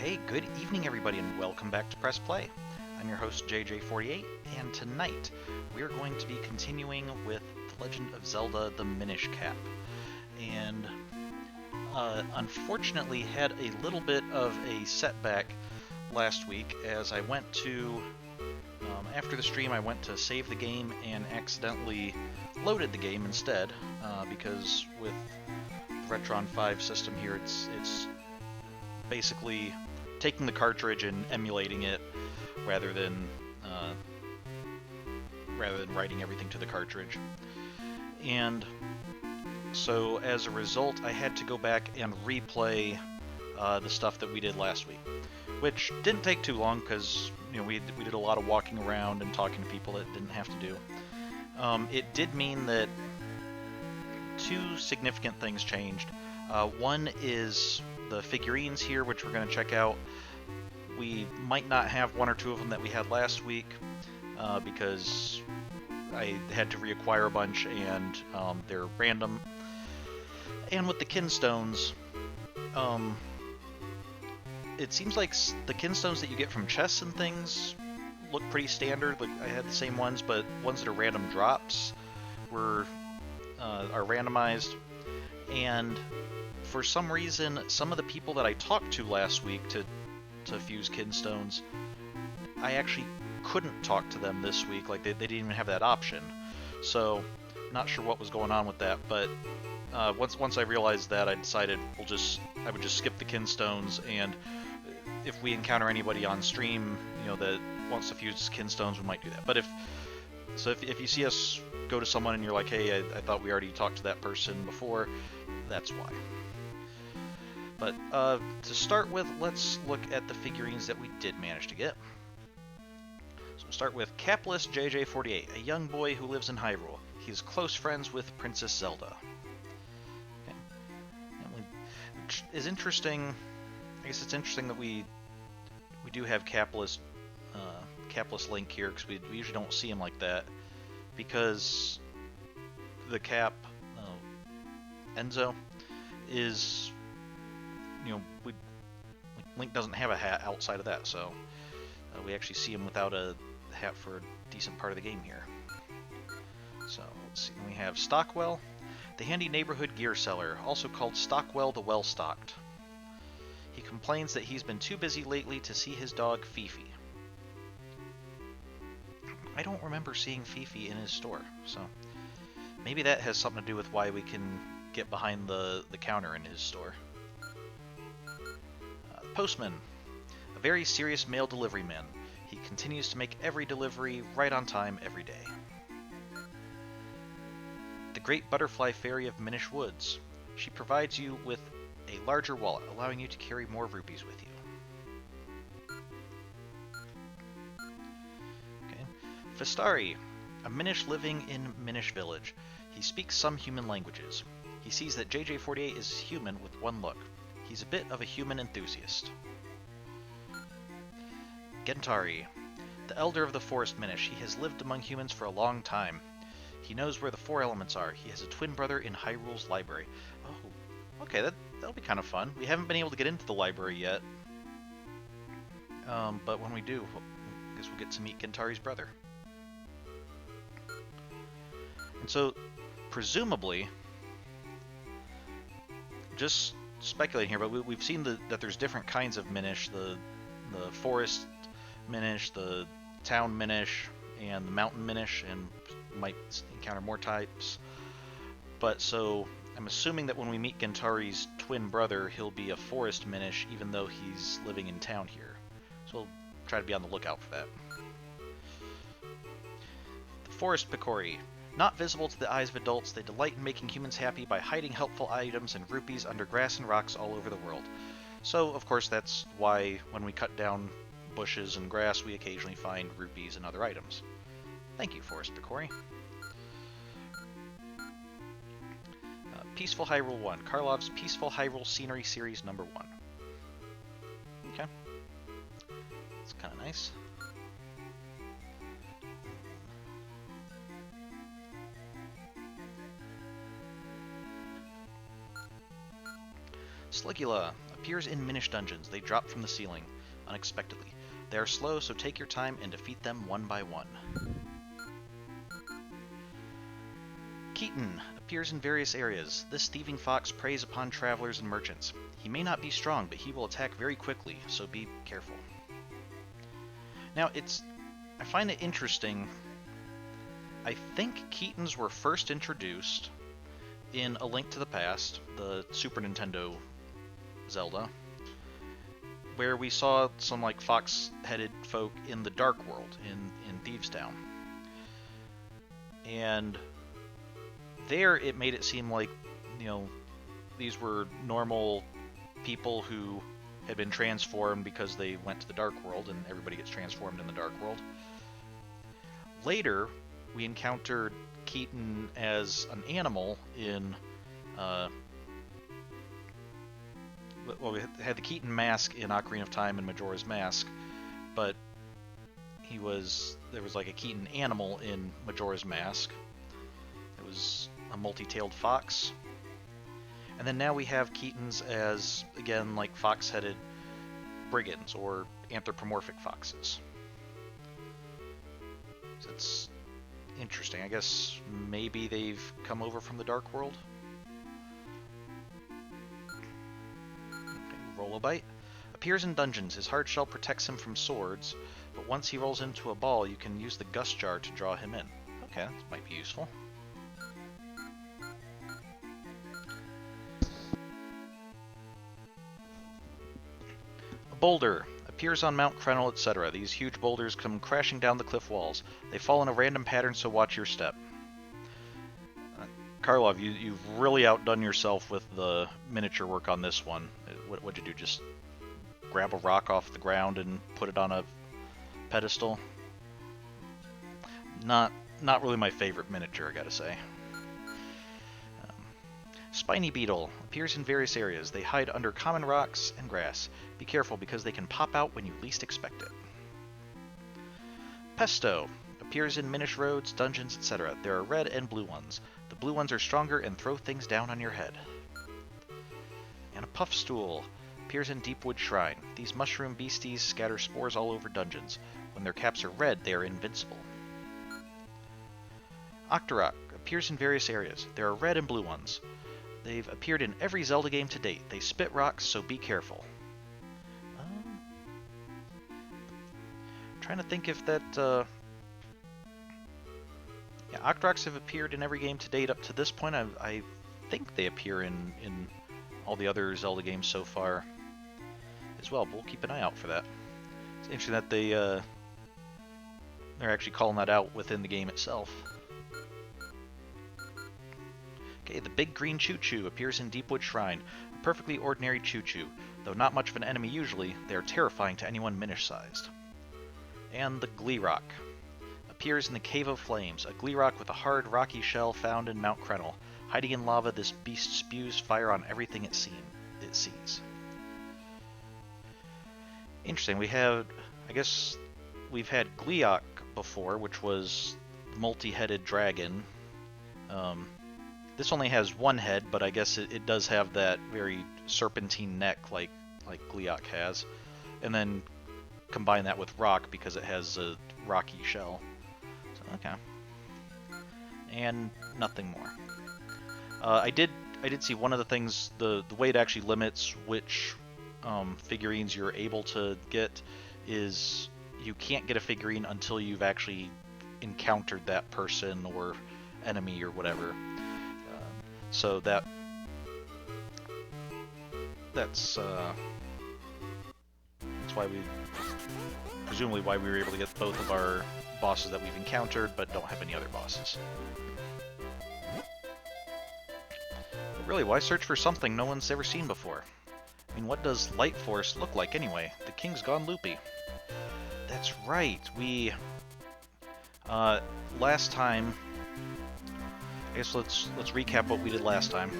Hey, good evening everybody and welcome back to Press Play. I'm your host JJ48 and tonight we are going to be continuing with The Legend of Zelda the Minish Cap. And unfortunately had a little bit of a setback last week as I went to, after the stream I went to save the game and accidentally loaded the game instead because with the Retron 5 system here it's basically taking the cartridge and emulating it rather than writing everything to the cartridge. And so as a result, I had to go back and replay the stuff that we did last week, which didn't take too long because we did a lot of walking around and talking to people that didn't have to do. It did mean that two significant things changed. One is the figurines here, which we're going to check out. We might not have one or two of them that we had last week because I had to reacquire a bunch and they're random. And with the kinstones, it seems like the kinstones that you get from chests and things look pretty standard. Like I had the same ones, but ones that are random drops are randomized. And for some reason, some of the people that I talked to last week to fuse kinstones, I actually couldn't talk to them this week. Like they didn't even have that option. So not sure what was going on with that, but once I realized that, I decided I would just skip the kinstones, and if we encounter anybody on stream, that wants to fuse kinstones, we might do that. But if you see us go to someone and you're like, hey, I thought we already talked to that person before, that's why. But to start with, let's look at the figurines that we did manage to get. So we'll start with Capless JJ48, a young boy who lives in Hyrule. He is close friends with Princess Zelda. Okay. Which is interesting. I guess it's interesting that we do have Capless Link here, because we usually don't see him like that, because the Cap Enzo is, Link doesn't have a hat outside of that, so we actually see him without a hat for a decent part of the game here. So let's see, we have Stockwell, the handy neighborhood gear seller, also called Stockwell the Well-Stocked. He complains that he's been too busy lately to see his dog Fifi. I don't remember seeing Fifi in his store, so maybe that has something to do with why we can get behind the counter in his store. Postman, a very serious mail delivery man. He continues to make every delivery right on time every day. The Great Butterfly Fairy of Minish Woods. She provides you with a larger wallet, allowing you to carry more rupees with you. Okay. Fistari, a Minish living in Minish Village. He speaks some human languages. He sees that JJ48 is human with one look. He's a bit of a human enthusiast. Gentari, the elder of the forest Minish. He has lived among humans for a long time. He knows where the four elements are. He has a twin brother in Hyrule's library. Oh, okay, that'll be kind of fun. We haven't been able to get into the library yet. But when we do, I guess we'll get to meet Gentari's brother. And so, presumably, just speculating here, but we've seen that there's different kinds of Minish, the forest Minish, the town Minish, and the mountain Minish, and might encounter more types. But so I'm assuming that when we meet Gentari's twin brother, he'll be a forest Minish, even though he's living in town here. So we'll try to be on the lookout for that. The forest Picori. Not visible to the eyes of adults, they delight in making humans happy by hiding helpful items and rupees under grass and rocks all over the world. So, of course, that's why when we cut down bushes and grass, we occasionally find rupees and other items. Thank you, Forest Picori. Peaceful Hyrule 1. Karlov's Peaceful Hyrule Scenery Series number 1. Okay. It's kind of nice. Sligula, a appears in Minish dungeons. They drop from the ceiling unexpectedly. They are slow, so take your time and defeat them one by one. Keaton appears in various areas. This thieving fox preys upon travelers and merchants. He may not be strong, but he will attack very quickly, so be careful. Now, I find it interesting. I think Keatons were first introduced in A Link to the Past, the Super Nintendo Zelda, where we saw some like fox-headed folk in the Dark World in Thieves Town. And there it made it seem like, you know, these were normal people who had been transformed because they went to the Dark World, and everybody gets transformed in the Dark World. Later, we encountered Keaton as an animal in, well, we had the Keaton mask in Ocarina of Time and Majora's Mask, but there was like a Keaton animal in Majora's Mask. It was a multi-tailed fox. And then now we have Keatons as, again, like fox-headed brigands or anthropomorphic foxes. So it's interesting. I guess maybe they've come over from the Dark World. Okay, Rollobite appears in dungeons. His hard shell protects him from swords, but once he rolls into a ball, you can use the gust jar to draw him in. Okay, that might be useful. Boulder appears on Mount Krenel, etc. These huge boulders come crashing down the cliff walls. They fall in a random pattern, so watch your step. Karlov, you've really outdone yourself with the miniature work on this one. What'd you do? Just grab a rock off the ground and put it on a pedestal? Not really my favorite miniature, I gotta say. Spiny Beetle appears in various areas. They hide under common rocks and grass. Be careful because they can pop out when you least expect it. Pesto appears in Minish roads, dungeons, etc. There are red and blue ones. The blue ones are stronger and throw things down on your head. And a Puffstool appears in Deepwood Shrine. These mushroom beasties scatter spores all over dungeons. When their caps are red, they are invincible. Octorok appears in various areas. There are red and blue ones. They've appeared in every Zelda game to date. They spit rocks, so be careful. Trying to think if that... Yeah, Octoroks have appeared in every game to date up to this point. I think they appear in all the other Zelda games so far as well, but we'll keep an eye out for that. It's interesting that they're actually calling that out within the game itself. Okay, the big green Choo-Choo appears in Deepwood Shrine. A perfectly ordinary Choo-Choo. Though not much of an enemy usually, they are terrifying to anyone Minish-sized. And the Gleerock appears in the Cave of Flames, a Gleerock with a hard, rocky shell found in Mount Krenel. Hiding in lava, this beast spews fire on everything it sees. Interesting, I guess we've had Gleeok before, which was the multi-headed dragon. This only has one head, but I guess it does have that very serpentine neck like Gleeok has. And then combine that with rock because it has a rocky shell. So, okay. And nothing more. I did see one of the things, the way it actually limits which figurines you're able to get is you can't get a figurine until you've actually encountered that person or enemy or whatever. So that's presumably why we were able to get both of our bosses that we've encountered, but don't have any other bosses. But really, why search for something no one's ever seen before? I mean, what does Light Force look like anyway? The king's gone loopy. That's right, we... last time... I guess let's recap what we did last time.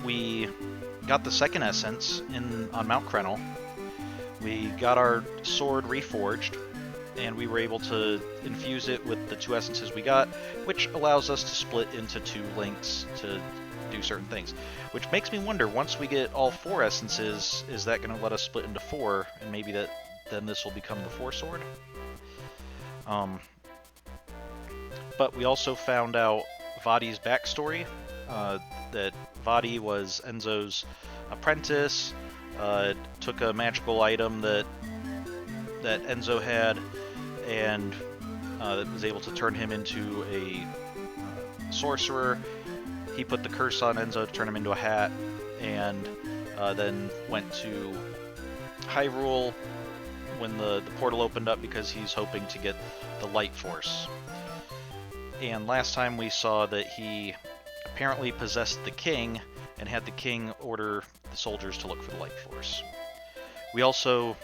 We got the second essence on Mount Krenel. We got our sword reforged, and we were able to infuse it with the two essences we got, which allows us to split into two links to do certain things. Which makes me wonder, once we get all 4 essences, is that going to let us split into 4, and maybe then this will become the 4-sword? But we also found out Vaati's backstory, that Vaati was Enzo's apprentice, took a magical item that Enzo had, and that was able to turn him into a sorcerer. He put the curse on Enzo to turn him into a hat, and then went to Hyrule when the portal opened up because he's hoping to get the Light Force. And last time we saw that he apparently possessed the king and had the king order the soldiers to look for the Light Force. We also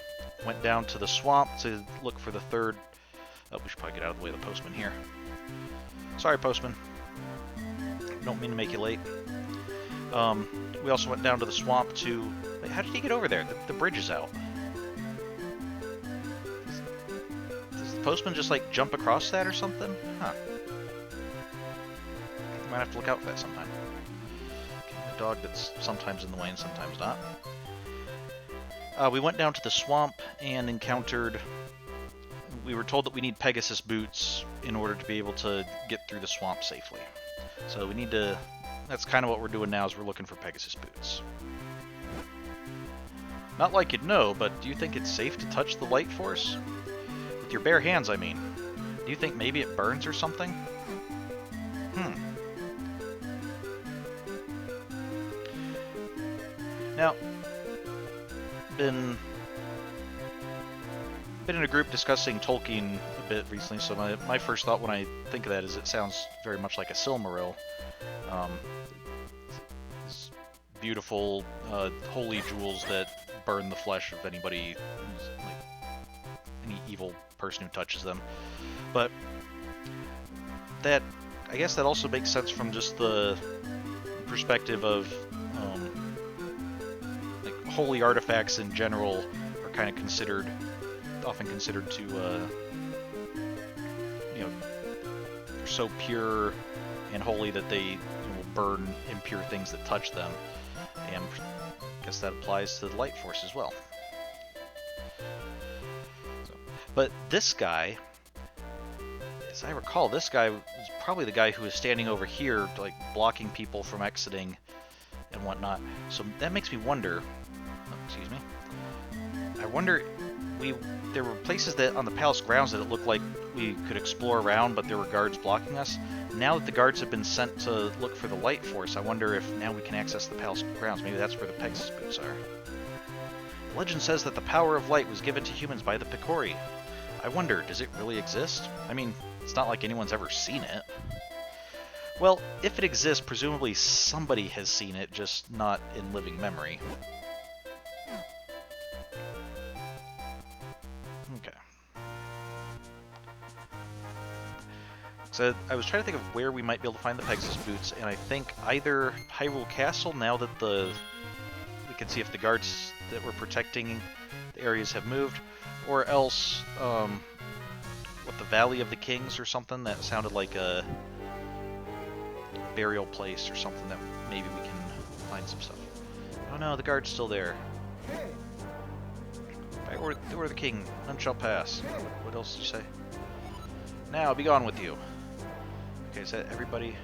went down to the swamp to look for the third... Oh, we should probably get out of the way of the postman here. Sorry, postman. Don't mean to make you late. We also went down to the swamp to... Wait, how did he get over there? The bridge is out. Does the postman just, like, jump across that or something? Huh. Might have to look out for that sometime. Okay, a dog that's sometimes in the way and sometimes not. We went down to the swamp and encountered... We were told that we need Pegasus boots in order to be able to get through the swamp safely. So we need to... That's kind of what we're doing now, is we're looking for Pegasus boots. Not like you'd know, but do you think it's safe to touch the Light Force? With your bare hands, I mean. Do you think maybe it burns or something? Now, been in a group discussing Tolkien a bit recently, so my first thought when I think of that is it sounds very much like a Silmaril. These beautiful, holy jewels that burn the flesh of anybody, like any evil person who touches them. But that, I guess that also makes sense from just the perspective of like holy artifacts in general are kind of often considered to, you know, they're so pure and holy that they will burn impure things that touch them, and I guess that applies to the Light Force as well. So, but this guy, as I recall, this guy was probably the guy who was standing over here, like blocking people from exiting and whatnot. So that makes me wonder. Oh, excuse me. I wonder. There were places that on the palace grounds that it looked like we could explore around, but there were guards blocking us. Now that the guards have been sent to look for the Light Force, I wonder if now we can access the palace grounds. Maybe that's where the Pegasus boots are. The legend says that the power of light was given to humans by the Picori. I wonder, does it really exist? I mean, it's not like anyone's ever seen it. Well, if it exists, presumably somebody has seen it, just not in living memory. Okay. So I was trying to think of where we might be able to find the Pegasus boots, and I think either Hyrule Castle, now that we can see if the guards that were protecting the areas have moved, or else the Valley of the Kings or something. That sounded like a burial place or something that maybe we can find some stuff. Oh no, the guard's still there. Or the king, none shall pass. What else did you say? Now, be gone with you. Okay, is that everybody?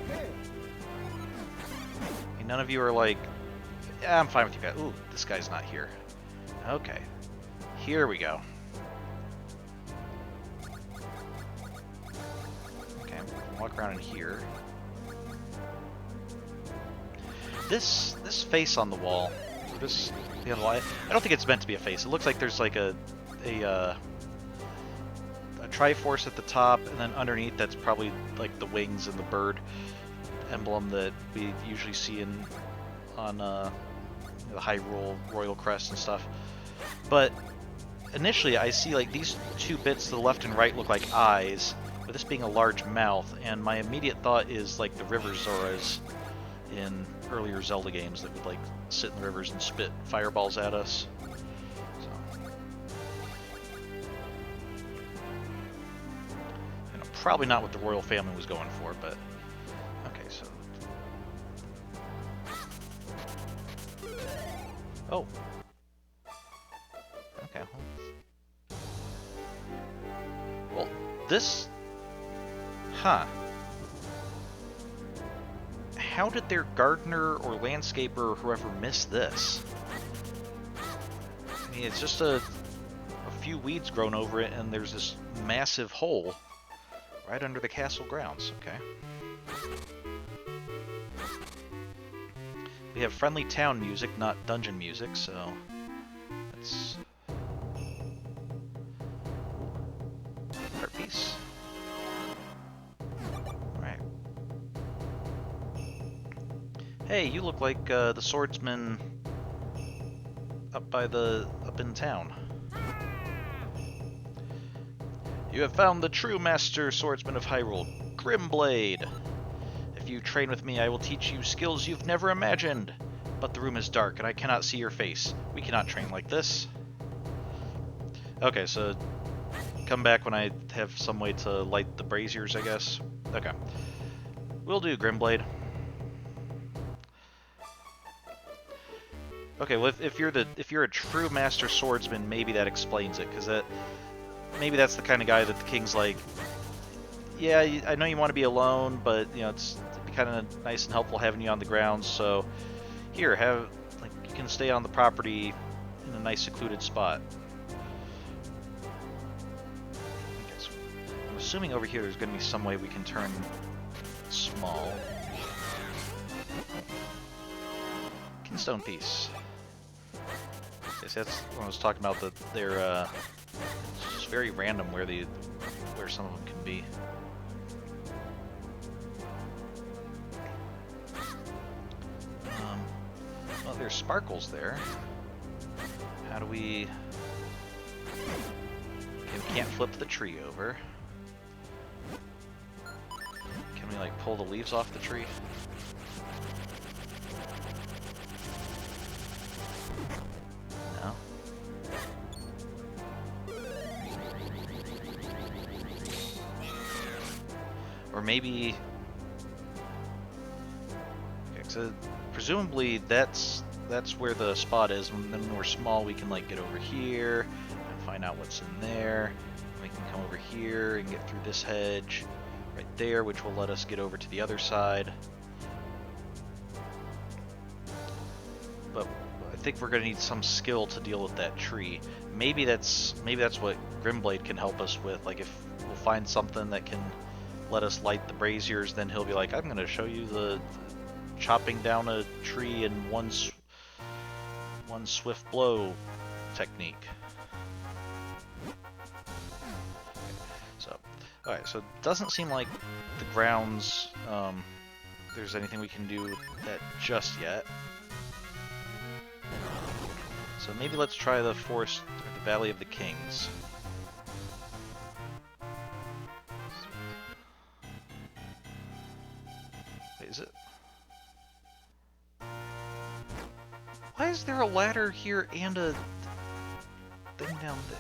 Okay, none of you are like, yeah, I'm fine with you guys. Ooh, this guy's not here. Okay, here we go. Okay, I'm walk around in here. This face on the wall, I don't think it's meant to be a face. It looks like there's like a Triforce at the top, and then underneath that's probably like the wings and the bird emblem that we usually see on the Hyrule Royal Crest and stuff. But initially I see like these two bits to the left and right look like eyes, with this being a large mouth, and my immediate thought is like the river Zoras in earlier Zelda games that would like sit in the rivers and spit fireballs at us. So. And probably not what the royal family was going for, but okay, so oh, okay. Well, this, huh? How did their gardener or landscaper or whoever miss this? I mean, it's just a few weeds grown over it, and there's this massive hole right under the castle grounds. Okay. We have friendly town music, not dungeon music, so that's art piece. Alright. Hey, you look like the swordsman up in town. You have found the true master swordsman of Hyrule, Grimblade. If you train with me, I will teach you skills you've never imagined. But the room is dark, and I cannot see your face. We cannot train like this. Okay, so come back when I have some way to light the braziers, I guess. Okay. Will do, Grimblade. Okay, well, if you're a true master swordsman, maybe that explains it, because maybe that's the kind of guy that the king's like, yeah, I know you want to be alone, but you know it'd be kind of nice and helpful having you on the grounds. So here, you can stay on the property in a nice secluded spot. Okay, so I'm assuming over here there's going to be some way we can turn small. Kinstone piece. Yes, that's what I was talking about. That they're it's just very random where some of them can be. Well, there's sparkles there. How do we... Okay, we can't flip the tree over. Can we, like, pull the leaves off the tree? No. Or maybe... Okay, so presumably that's where the spot is, and then when we're small we can like get over here and find out what's in there. We can come over here and get through this hedge right there, which will let us get over to the other side. But I think we're going to need some skill to deal with that tree. Maybe that's what Grimblade can help us with. Like if we'll find something that can let us light the braziers, then he'll be like, I'm going to show you the chopping down a tree in one swift blow technique. So, alright, so it doesn't seem like the grounds, there's anything we can do with that just yet. So maybe let's try the forest, or the Valley of the Kings. Wait, is it? Why is there a ladder here and a thing down there?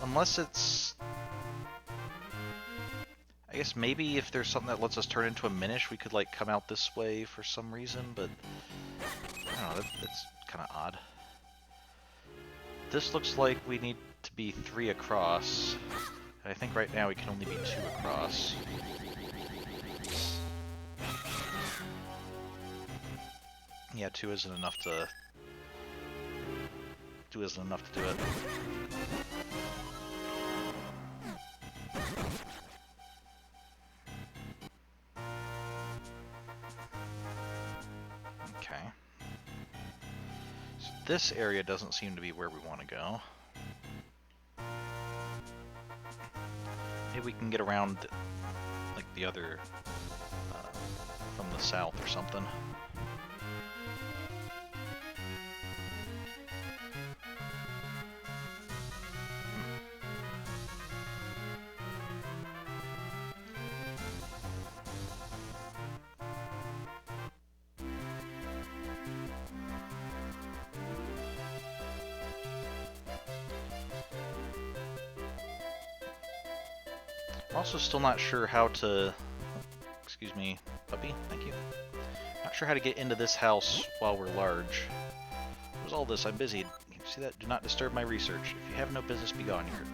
Unless it's... I guess maybe if there's something that lets us turn into a Minish, we could like come out this way for some reason, but... I don't know, that's kind of odd. This looks like we need to be 3 across. And I think right now we can only be 2 across. Yeah, 2 isn't enough to... 2 isn't enough to do it. Okay. So this area doesn't seem to be where we want to go. Maybe we can get around, like, the other... from the south or something. I'm also still not sure how to... Excuse me, puppy, thank you. Not sure how to get into this house while we're large. What was all this? I'm busy. See that? Do not disturb my research. If you have no business, be gone here.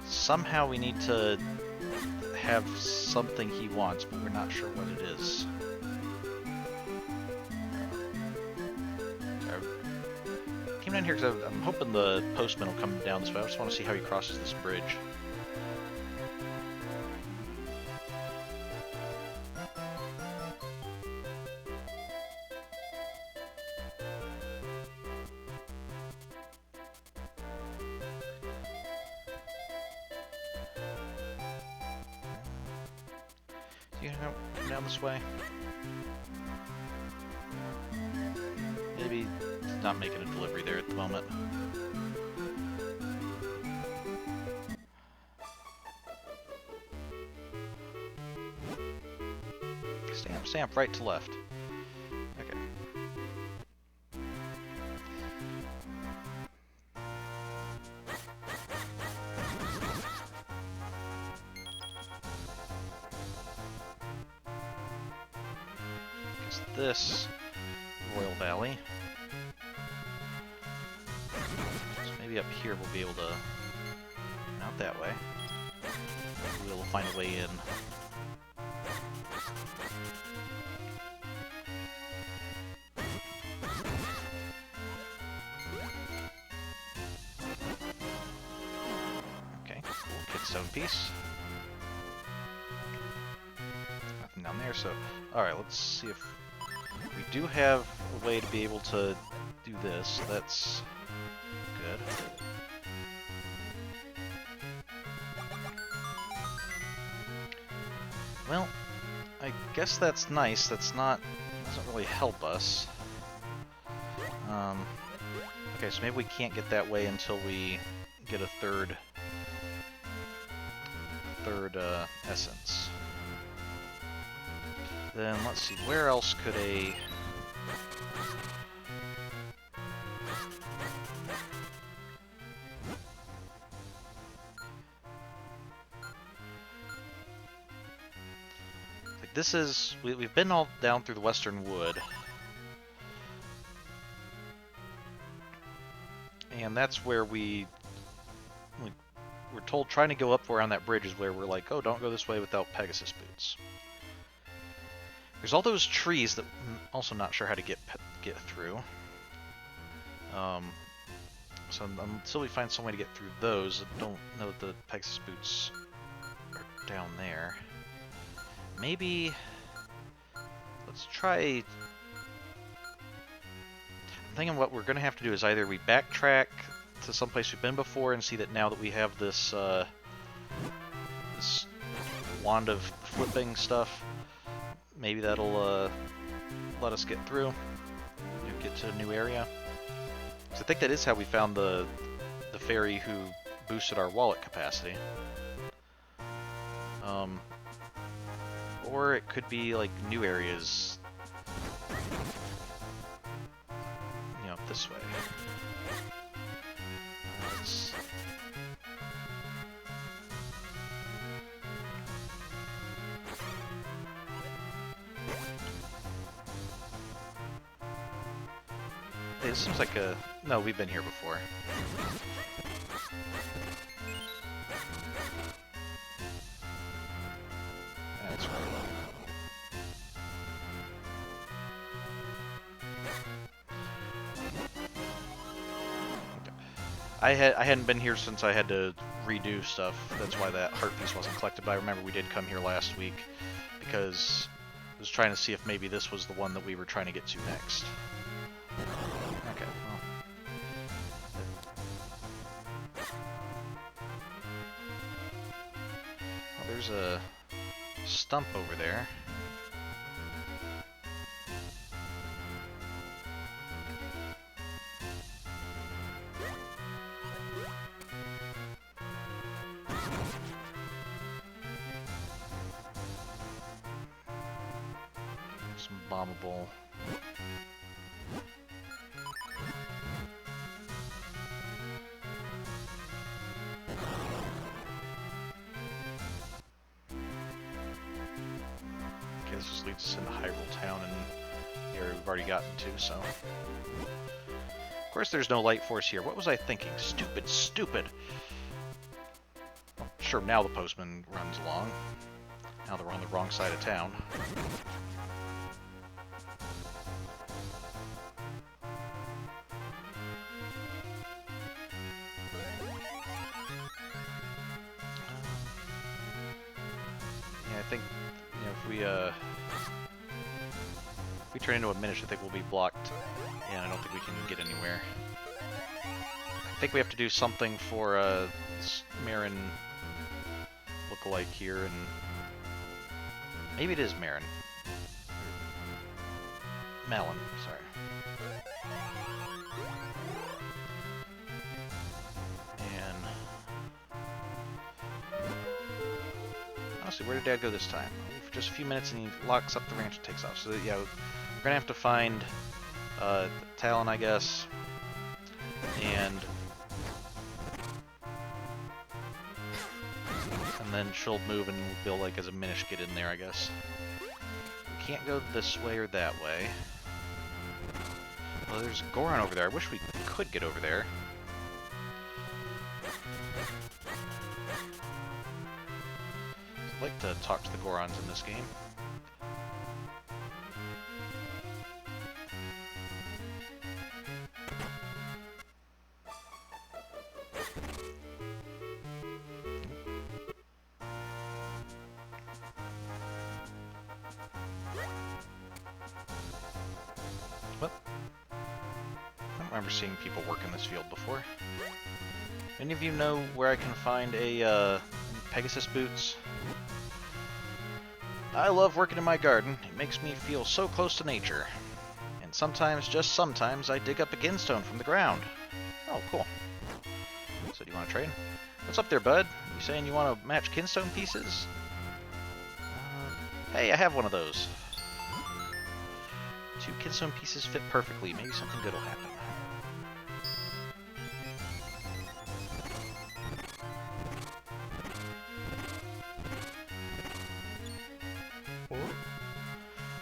Somehow we need to have something he wants, but we're not sure what it is. I came down here because I'm hoping the postman will come down this way. I just want to see how he crosses this bridge. You know, come down this way. Maybe he's not making a delivery there at the moment. Stamp, right to left. Okay. Guess this Royal Valley. So maybe up here we'll be able to mount that way. We'll find a way in. Okay, cool. Kinstone piece. Nothing down there, so... Alright, let's see if... We do have a way to be able to do this. That's good. Well, I guess that's nice. That's not... doesn't really help us. Okay, so maybe we can't get that way until we get a third essence. Then let's see, where else could a... Like this is... We've been all down through the Western Wood. And that's where we're told trying to go up around that bridge is where we're like, oh, don't go this way without Pegasus boots. There's all those trees that I'm also not sure how to get through. So until we find some way to get through those, I don't know that the Pegasus boots are down there. Maybe let's try... I'm thinking what we're going to have to do is either we backtrack to someplace we've been before and see that now that we have this this wand of flipping stuff, maybe that'll let us get through, get to a new area. So I think that is how we found the fairy who boosted our wallet capacity. Or it could be like new areas, you know, this way. It seems like a... No, we've been here before. That's right. I hadn't been here since I had to redo stuff. That's why that heart piece wasn't collected. But I remember we did come here last week because I was trying to see if maybe this was the one that we were trying to get to next. Okay, well. Well, there's a stump over there. Some bombable. Okay, this just leads us into Hyrule Town and the area we've already gotten to, so... Of course there's no light force here. What was I thinking? Stupid, stupid! Well, sure, now the postman runs along. Now that we're on the wrong side of town. Yeah, I think, you know, if we turn into a minish, I think we'll be blocked. Yeah, I don't think we can get anywhere. I think we have to do something for this Marin look-alike here, and maybe it is Marin. Malin, sorry. And honestly, where did Dad go this time? For just a few minutes, and he locks up the ranch and takes off. So yeah, we're gonna have to find Talon, I guess, and then she'll move and we'll like as a Minish get in there, I guess. We can't go this way or that way. Well, there's Goron over there. I wish we could get over there. I'd like to talk to the Gorons in this game. I remember seeing people work in this field before. Any of you know where I can find a Pegasus boots? I love working in my garden. It makes me feel so close to nature. And sometimes, just sometimes, I dig up a kinstone from the ground. Oh, cool. So do you want to trade? What's up there, bud? You saying you want to match kinstone pieces? Hey, I have one of those. 2 kinstone pieces fit perfectly. Maybe something good will happen.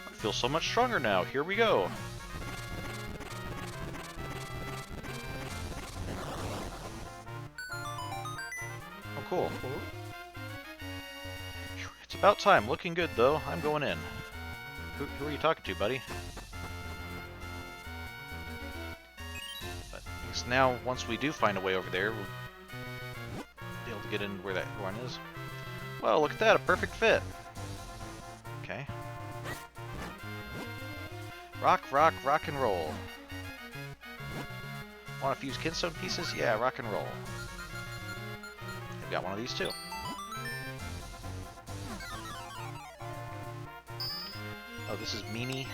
I feel so much stronger now. Here we go. Oh, cool. It's about time. Looking good, though. I'm going in. Who are you talking to, buddy? But I guess now, once we do find a way over there, we'll be able to get in where that one is. Well, look at that. A perfect fit. Okay. Rock, rock, rock and roll. Want to fuse kinstone pieces? Yeah, rock and roll. They've got one of these too. Oh, this is Meanie.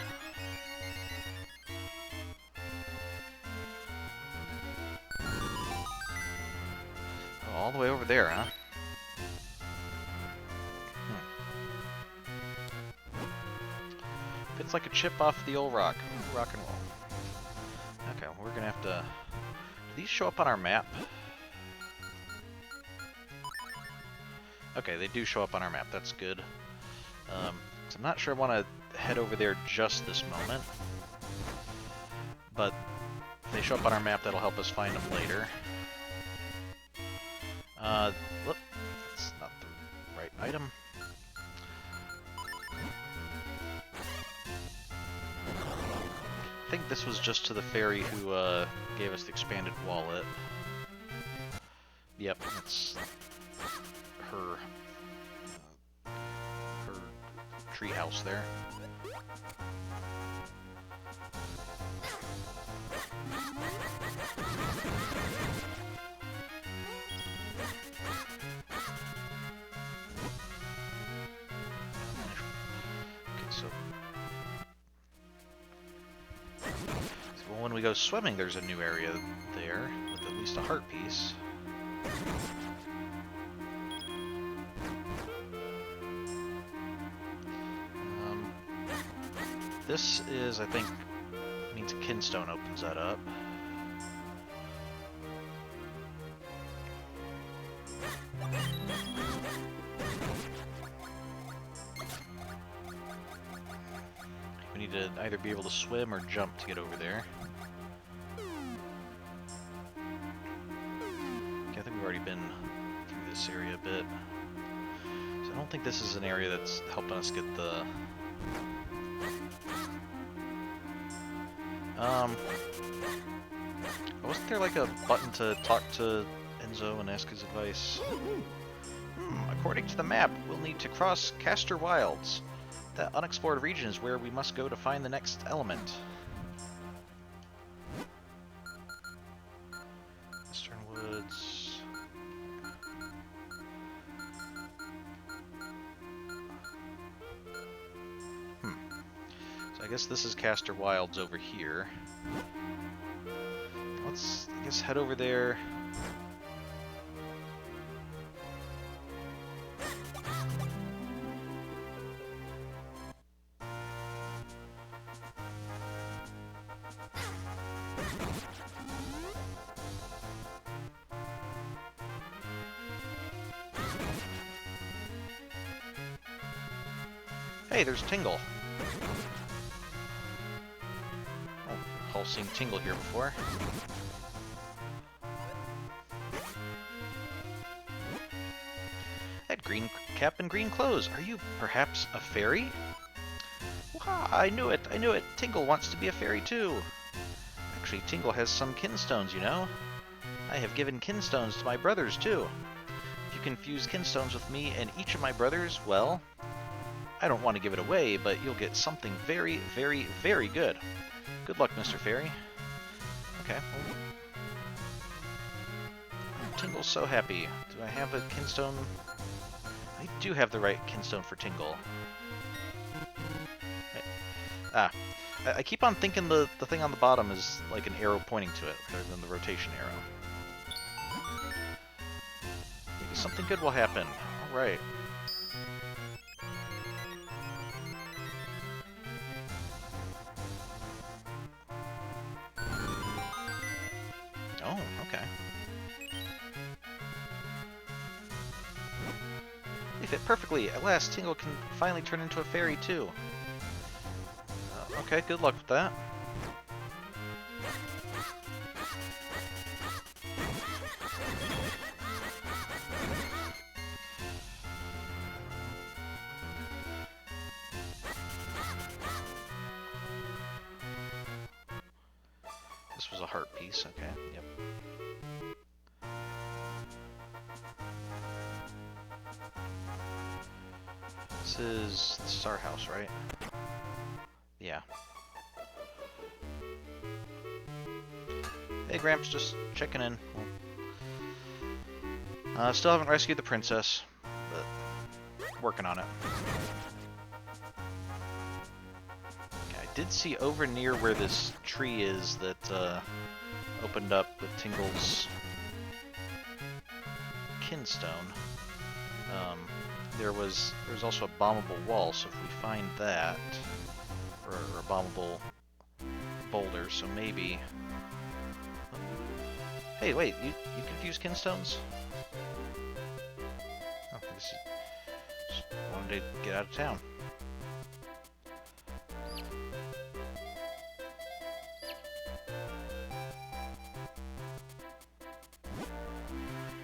Oh, all the way over there, huh? Fits like a chip off the old rock. Rock and roll. Okay, well, we're gonna have to... Do these show up on our map? Okay, they do show up on our map. That's good. So I'm not sure I want to head over there just this moment. But if they show up on our map, that'll help us find them later. Whoop. That's not the right item. I think this was just to the fairy who gave us the expanded wallet. Yep, it's her tree house there. When we go swimming, there's a new area there with at least a heart piece. This is, I think, means kinstone opens that up. We need to either be able to swim or jump to get over there. Okay, I think we've already been through this area a bit. So I don't think this is an area that's helping us get the... Wasn't there like a button to talk to Enzo and ask his advice? According to the map, we'll need to cross Castor Wilds. That unexplored region is where we must go to find the next element. Western Woods. So I guess this is Castor Wilds over here. Let's, I guess, head over there. Hey, there's Tingle. Oh, I've seen Tingle here before. That green cap and green clothes. Are you perhaps a fairy? Wah, I knew it, I knew it. Tingle wants to be a fairy too. Actually, Tingle has some kinstones, you know. I have given kinstones to my brothers too. If you can fuse kinstones with me and each of my brothers, well, I don't want to give it away, but you'll get something very, very, very good. Good luck, Mr. Fairy. Okay. Tingle's so happy. Do I have a kinstone? I do have the right kinstone for Tingle. I keep on thinking the thing on the bottom is like an arrow pointing to it, rather than the rotation arrow. Maybe something good will happen. Alright. Oh, okay. They fit perfectly. At last, Tingle can finally turn into a fairy, too. Okay, good luck with that. This was a heart piece, okay, yep. This is our house, right? Yeah. Hey Gramps, just checking in. Still haven't rescued the princess, but working on it. Okay, I did see over near where this tree is that opened up with Tingle's kinstone. There's also a bombable wall, so if we find that, or a bombable boulder, so maybe... Hey, wait, you confuse kinstones? Oh, this is... Just wanted to get out of town.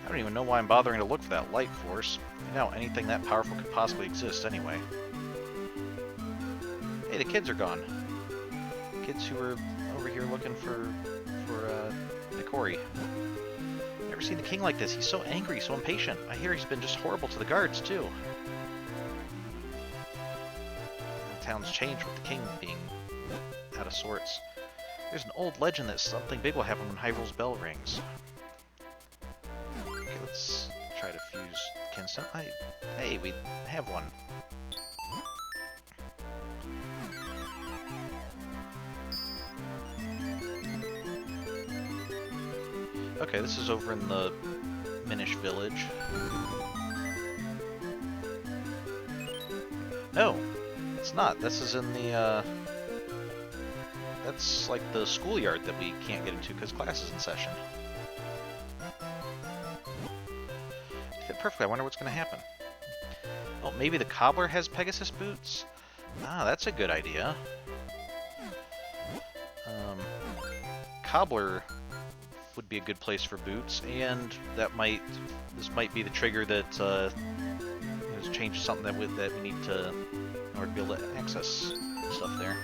I don't even know why I'm bothering to look for that light force. I doubt anything that powerful could possibly exist anyway. Hey, the kids are gone. Kids who were over here looking for Nikori. Never seen the king like this. He's so angry, so impatient. I hear he's been just horrible to the guards, too. The town's changed with the king being out of sorts. There's an old legend that something big will happen when Hyrule's bell rings. Okay, let's try to fuse kinstone. Hey, we have one. Okay, this is over in the Minish village. No, it's not. This is in the, that's like the schoolyard that we can't get into because class is in session. Fit perfectly. I wonder what's going to happen. Oh, maybe the cobbler has Pegasus boots? Ah, that's a good idea. Cobbler would be a good place for boots, and this might be the trigger that has changed something that we need to in order to be able to access stuff there.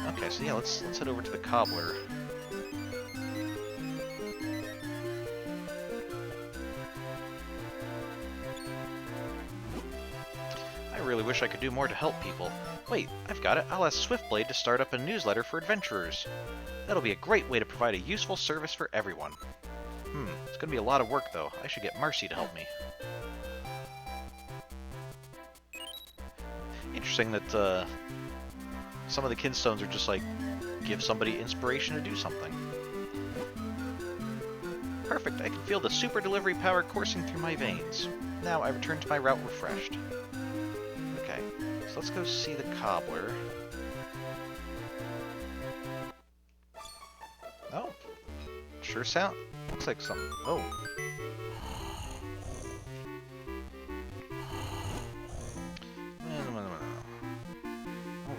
Okay, so yeah, let's head over to the cobbler. I really wish I could do more to help people. Wait, I've got it. I'll ask Swiftblade to start up a newsletter for adventurers. That'll be a great way to provide a useful service for everyone. It's gonna be a lot of work though. I should get Marcy to help me. Interesting that some of the kinstones are just like, give somebody inspiration to do something. Perfect, I can feel the super delivery power coursing through my veins. Now I return to my route refreshed. Okay, so let's go see the cobbler. Oh, sure looks like something. Oh.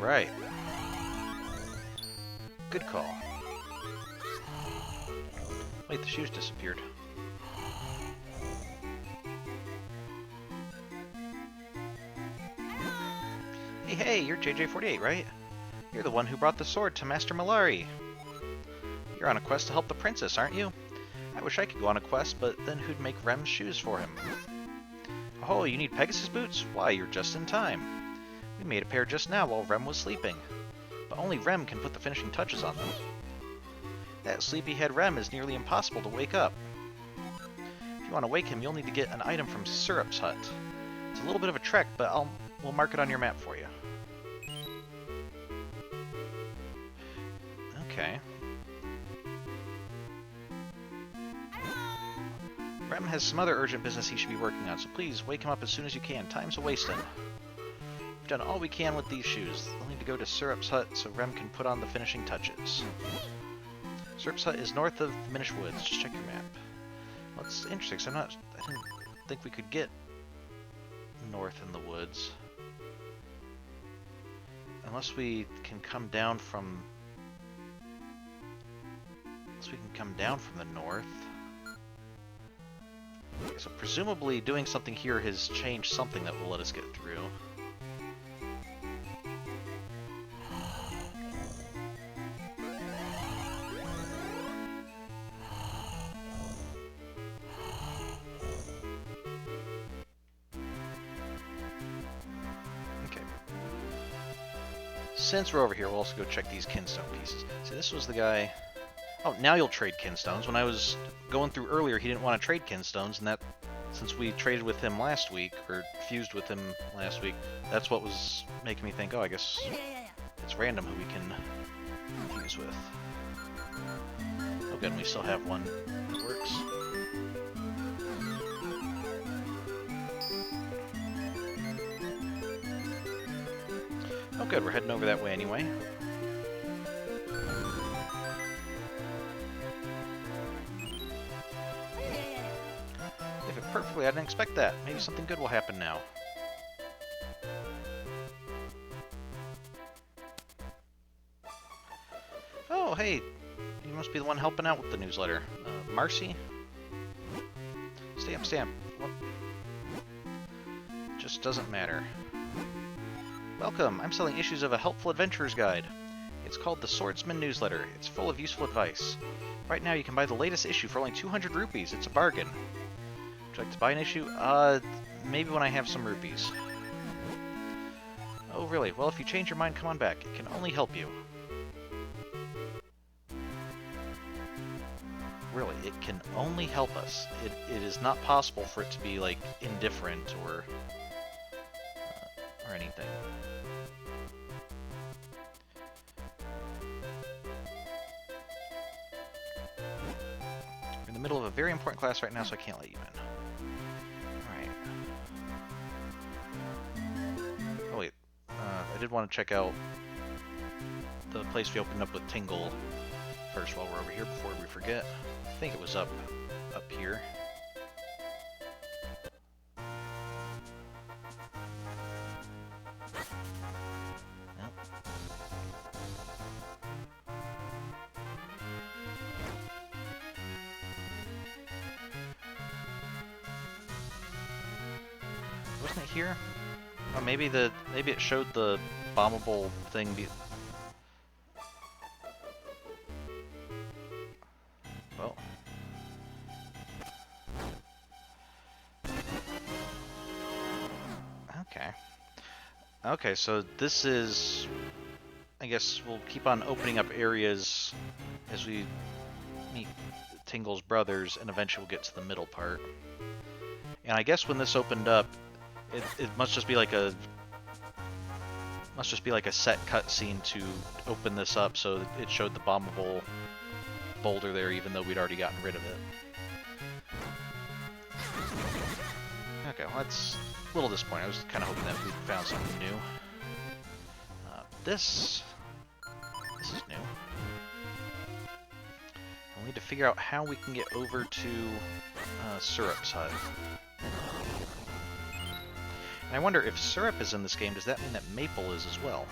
Alright. Good call. Wait, the shoes disappeared. Hey, you're JJ48, right? You're the one who brought the sword to Master Malari. You're on a quest to help the princess, aren't you? I wish I could go on a quest, but then who'd make Rem's shoes for him? Oh, you need Pegasus boots? Why, you're just in time. We made a pair just now while Rem was sleeping. But only Rem can put the finishing touches on them. That sleepyhead Rem is nearly impossible to wake up. If you want to wake him, you'll need to get an item from Syrup's hut. It's a little bit of a trek, but we'll mark it on your map for you. Okay. Rem has some other urgent business he should be working on, so please wake him up as soon as you can. Time's a-wasting. We've done all we can with these shoes. They'll need to go to Syrup's hut so Rem can put on the finishing touches. Syrup's hut is north of the Minish Woods. Just check your map. Well, it's interesting, so I didn't think we could get north in the woods. Unless we can come down from... the north. Okay, so presumably doing something here has changed something that will let us get through. Okay. Since we're over here, we'll also go check these kinstone pieces. See, this was the guy... Oh, now you'll trade kinstones. When I was going through earlier, he didn't want to trade kinstones, and that, since we traded with him last week, or fused with him last week, that's what was making me think, oh, I guess it's random who we can fuse with. Oh good, and we still have one that works. Oh good, we're heading over that way anyway. Perfectly, I didn't expect that. Maybe something good will happen now. Oh, hey, you must be the one helping out with the newsletter. Marcy? Stamp. What? Just doesn't matter. Welcome, I'm selling issues of a helpful adventurer's guide. It's called the Swordsman Newsletter. It's full of useful advice. Right now you can buy the latest issue for only 200 rupees. It's a bargain. Would you like to buy an issue? Maybe when I have some rupees. Oh, really? Well, if you change your mind, come on back. It can only help you. Really, it can only help us. It is not possible for it to be, like, indifferent or anything. We're in the middle of a very important class right now, so I can't let you in. I did want to check out the place we opened up with Tingle first while we're over here before we forget. I think it was up here. Wasn't it here? Oh, maybe it showed the bombable thing. Well. Okay. Okay, so this is... I guess we'll keep on opening up areas as we meet Tingle's brothers, and eventually we'll get to the middle part. And I guess when this opened up, it must just be like a set cutscene to open this up, so it showed the bombable boulder there, even though we'd already gotten rid of it. Okay, well that's a little disappointing. I was kind of hoping that we'd found something new. This is new. We'll need to figure out how we can get over to Syrup's hut. And I wonder if Syrup is in this game, does that mean that Maple is as well?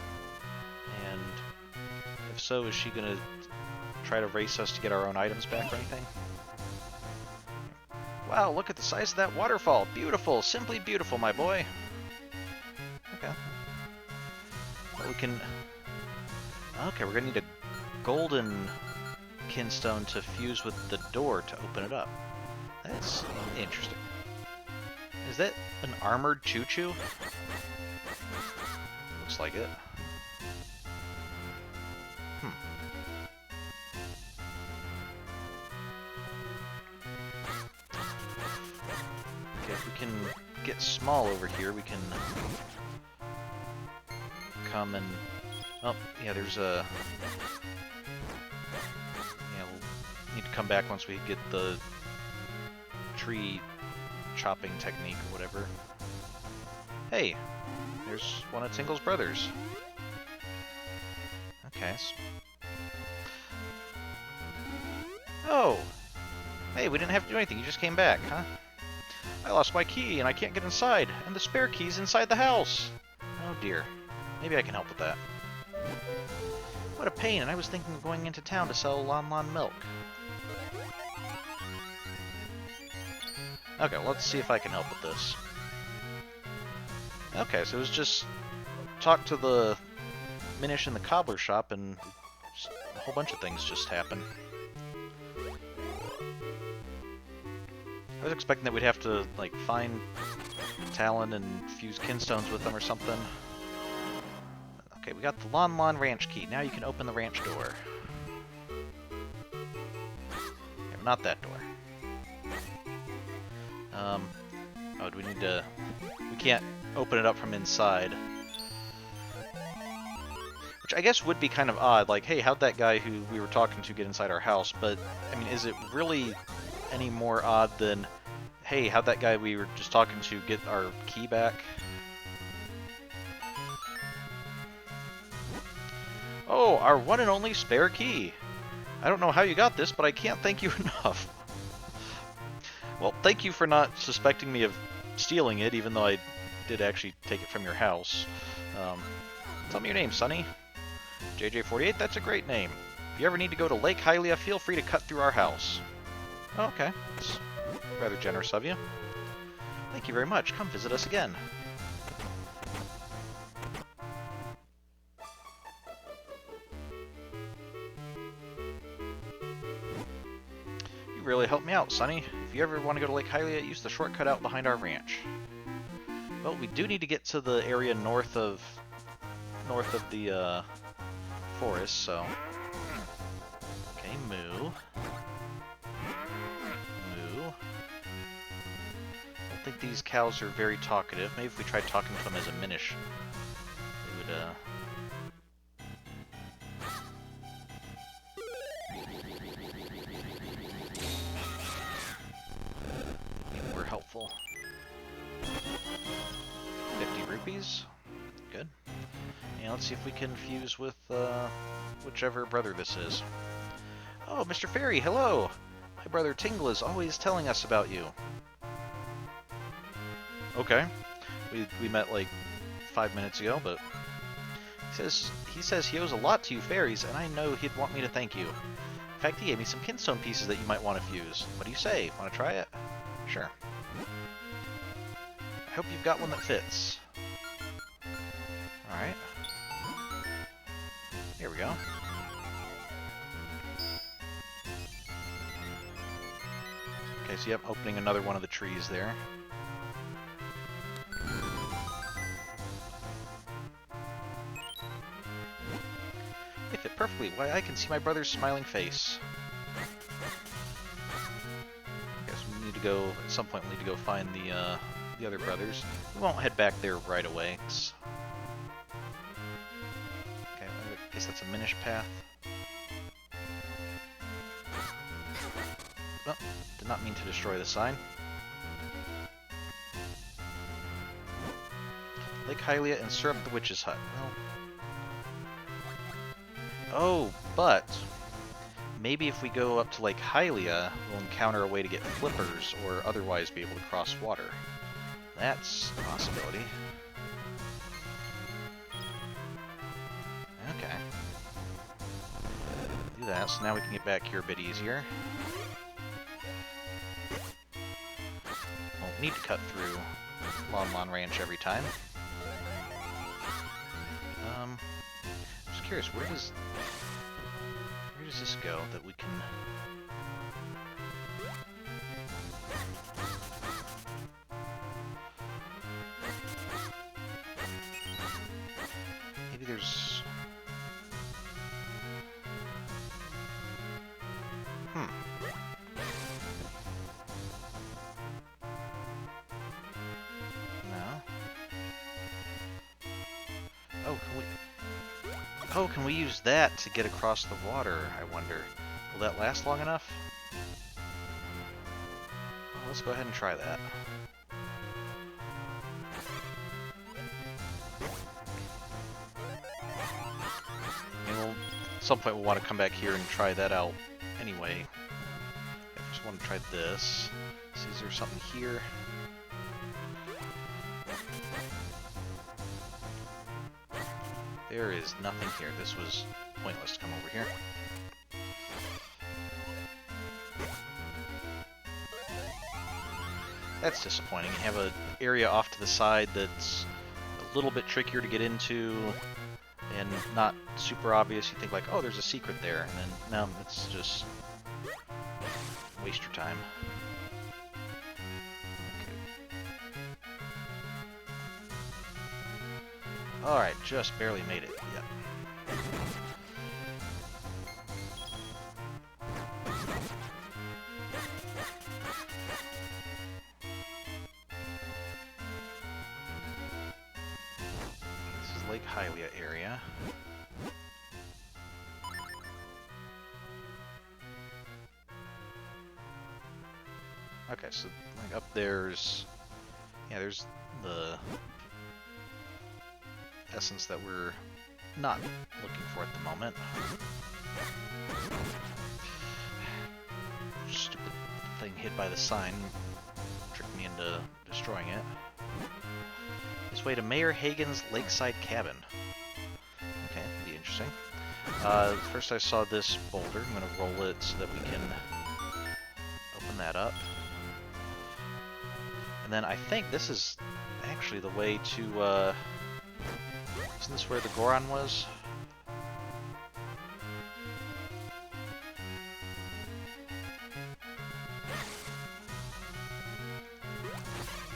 And if so, is she going to try to race us to get our own items back or anything? Wow, look at the size of that waterfall. Beautiful, simply beautiful, my boy. Okay. Well, we can... Okay, we're going to need a golden kinstone to fuse with the door to open it up. That's interesting. Is that an armored choo-choo? Looks like it. Okay, if we can get small over here, we can come and... Oh, yeah, there's a... Yeah, we'll need to come back once we get the tree chopping technique or whatever. Hey, there's one of Tingle's brothers. Okay. Oh! Hey, we didn't have to do anything, you just came back, huh? I lost my key and I can't get inside, and the spare key's inside the house! Oh dear. Maybe I can help with that. What a pain, and I was thinking of going into town to sell Lon Lon milk. Okay, well, let's see if I can help with this. Okay, so it was just talk to the Minish in the cobbler shop, and a whole bunch of things just happened. I was expecting that we'd have to, like, find Talon and fuse kinstones with them or something. Okay, we got the Lon Lon ranch key. Now you can open the ranch door. Okay, not that door. Oh, do we need to... We can't open it up from inside. Which I guess would be kind of odd, like, hey, how'd that guy who we were talking to get inside our house? But, I mean, is it really any more odd than, hey, how'd that guy we were just talking to get our key back? Oh, our one and only spare key! I don't know how you got this, but I can't thank you enough. Well, thank you for not suspecting me of stealing it, even though I did actually take it from your house. Tell me your name, Sonny. JJ48, that's a great name. If you ever need to go to Lake Hylia, feel free to cut through our house. Oh, okay. That's rather generous of you. Thank you very much. Come visit us again. You really helped me out, Sonny. If you ever want to go to Lake Hylia, use the shortcut out behind our ranch. Well, we do need to get to the area north of the forest, so... Okay, moo. Moo. I don't think these cows are very talkative. Maybe if we tried talking to them as a Minish, they would, be more helpful. 50 rupees. Good. And let's see if we can fuse with whichever brother this is. Oh, Mr. Fairy, hello! My brother Tingle is always telling us about you. Okay. We met like 5 minutes ago, but he says he owes a lot to you fairies, and I know he'd want me to thank you. In fact, he gave me some kinstone pieces that you might want to fuse. What do you say? Want to try it? Sure. hope you've got one that fits. Alright. Here we go. Okay, so yep, opening another one of the trees there. They fit perfectly. Why, I can see my brother's smiling face. Guess we need to go, at some point we need to go find the other brothers. We won't head back there right away. Okay, I guess that's a Minish path. Oh, did not mean to destroy the sign. Lake Hylia and Syrup the Witch's Hut. Well, oh, but maybe if we go up to Lake Hylia, we'll encounter a way to get flippers or otherwise be able to cross water. That's a possibility. Okay. Do that, so now we can get back here a bit easier. Won't need to cut through Lon Lon Ranch every time. I'm just curious, where does this go that we can... Maybe there's... No. Oh, can we use that to get across the water, I wonder? Will that last long enough? Well, let's go ahead and try that. And at some point we'll want to come back here and try that out anyway. I just want to try this. See, is there something here? There is nothing here. This was pointless to come over here. That's disappointing. You have an area off to the side that's a little bit trickier to get into and not super obvious. You think like, oh, there's a secret there, and then no, it's just waste your time. Alright, just barely made it. Yep. This is Lake Hylia area. Okay, so like up there's... Yeah, there's the essence that we're not looking for at the moment. Stupid thing hid by the sign tricked me into destroying it. This way to Mayor Hagen's Lakeside Cabin. Okay, that'll be interesting. First I saw this boulder. I'm going to roll it so that we can open that up. And then I think this is actually the way to... Isn't this where the Goron was?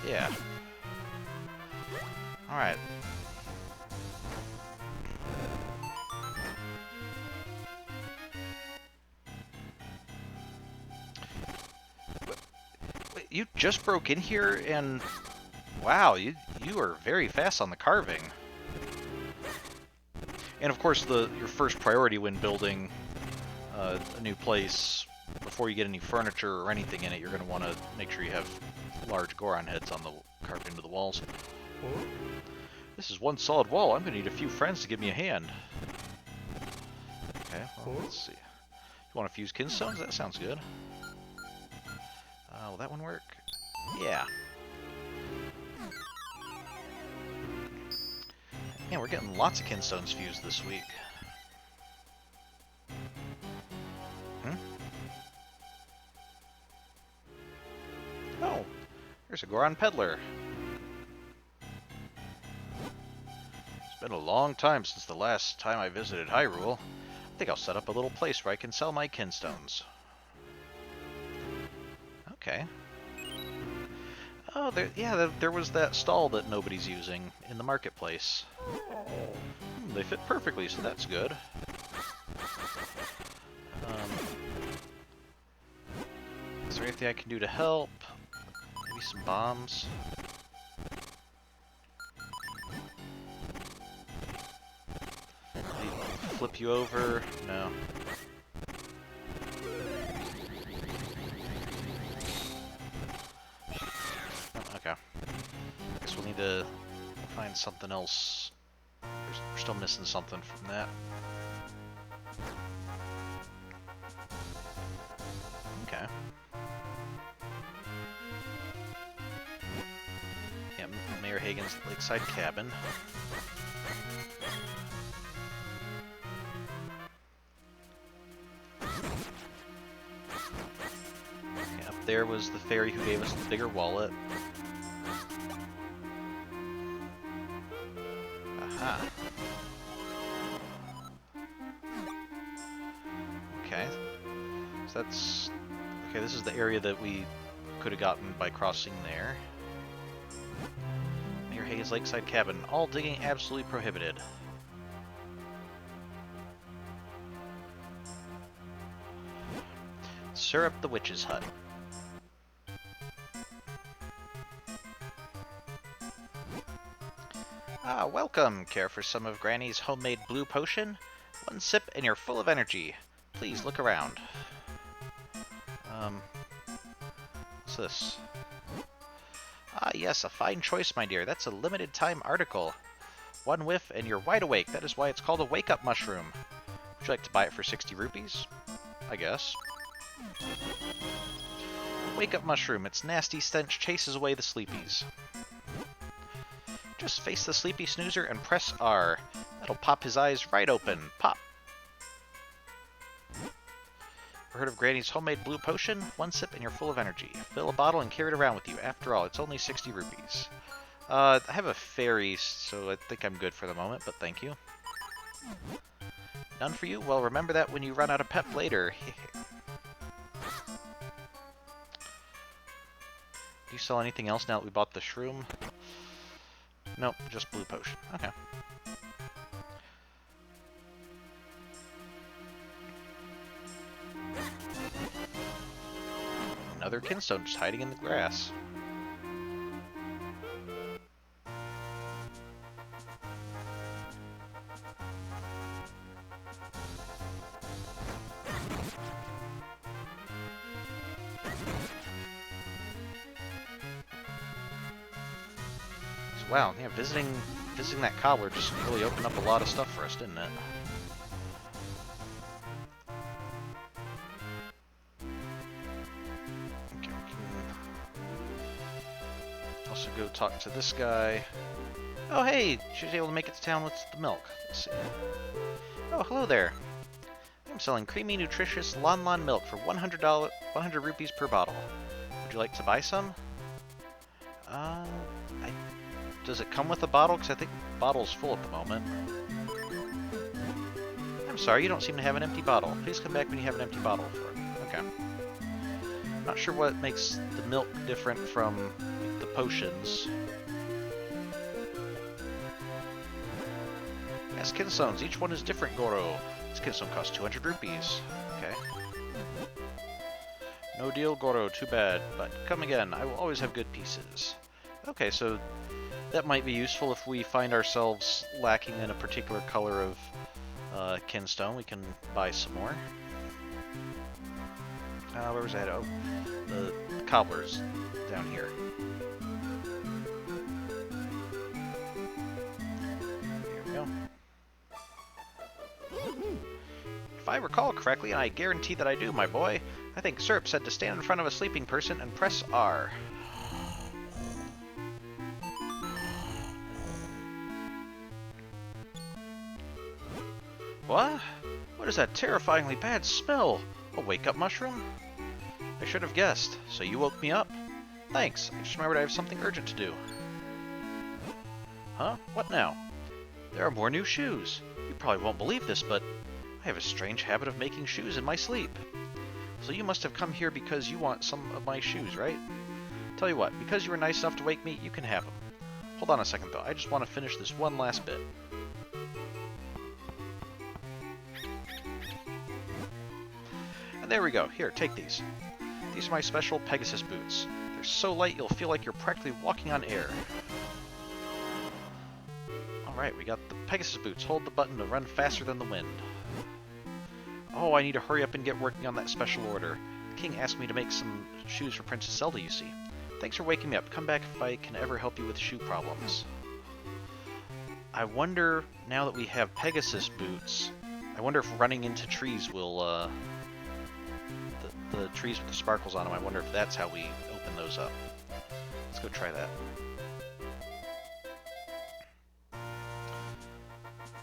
Yeah. Alright. Wait, you just broke in here and... Wow, you are very fast on the carving. And of course, your first priority when building a new place, before you get any furniture or anything in it, you're going to want to make sure you have large Goron heads on the carved into the walls. This is one solid wall. I'm going to need a few friends to give me a hand. Okay, well, let's see. You want to fuse kinstones? That sounds good. Will that one work? Yeah. Man, we're getting lots of kinstones fused this week. Oh, there's a Goron peddler. been a long time since the last time I visited Hyrule. I think I'll set up a little place where I can sell my kinstones. Okay. Oh, there was that stall that nobody's using in the marketplace. They fit perfectly, so that's good. Is there anything I can do to help? Maybe some bombs? Flip you over? No. Okay. Guess we'll need to find something else. We're still missing something from that. Okay. Yeah, Mayor Hagen's lakeside cabin. Okay, up there was the fairy who gave us the bigger wallet. Aha. Okay. So that's... Okay, this is the area that we could have gotten by crossing there. Mayor Hagen's lakeside cabin. All digging absolutely prohibited. Syrup the witch's hut. Ah, welcome! Care for some of Granny's homemade blue potion? One sip and you're full of energy. Please look around. What's this? Ah, yes, a fine choice, my dear. That's a limited time article. One whiff and you're wide awake. That is why it's called a wake-up mushroom. Would you like to buy it for 60 rupees? I guess. Wake-up mushroom. Its nasty stench chases away the sleepies. Just face the sleepy snoozer and press R. That'll pop his eyes right open. Pop! Heard of Granny's homemade blue potion? One sip and you're full of energy. Fill a bottle and carry it around with you. After all, it's only 60 rupees. I have a fairy, so I think I'm good for the moment, but thank you. None for you? Well, remember that when you run out of pep later. Do you sell anything else now that we bought the shroom? Nope, just blue potion. Okay. Another kinstone just hiding in the grass. So, wow, yeah, visiting that cobbler just really opened up a lot of stuff for us, didn't it? Also go talk to this guy. Oh hey, she was able to make it to town with the milk. Let's see. Oh, hello there. I'm selling creamy, nutritious Lon Lon milk for $100 rupees per bottle. Would you like to buy some? Does it come with a bottle? Because I think the bottle's full at the moment. I'm sorry, you don't seem to have an empty bottle. Please come back when you have an empty bottle for it. Okay. Not sure what makes the milk different from the potions. Yes, kinstones. Each one is different, Goro. This kinstone costs 200 rupees. Okay. No deal, Goro. Too bad. But come again. I will always have good pieces. Okay, so that might be useful if we find ourselves lacking in a particular color of kinstone. We can buy some more. Where was that? Oh, the cobbler's down here. There we go. If I recall correctly, and I guarantee that I do, my boy, I think Syrup said to stand in front of a sleeping person and press R. What? What is that terrifyingly bad smell? A wake-up mushroom? I should have guessed. So you woke me up? Thanks. I just remembered I have something urgent to do. Huh? What now? There are more new shoes. You probably won't believe this, but I have a strange habit of making shoes in my sleep. So you must have come here because you want some of my shoes, right? Tell you what, because you were nice enough to wake me, you can have them. Hold on a second, though. I just want to finish this one last bit. And there we go. Here, take these. These are my special Pegasus boots. They're so light you'll feel like you're practically walking on air. Alright, we got the Pegasus boots. Hold the button to run faster than the wind. Oh, I need to hurry up and get working on that special order. The king asked me to make some shoes for Princess Zelda, you see. Thanks for waking me up. Come back if I can ever help you with shoe problems. I wonder, now that we have Pegasus boots, I wonder if running into trees will, the trees with the sparkles on them, I wonder if that's how we open those up. Let's go try that.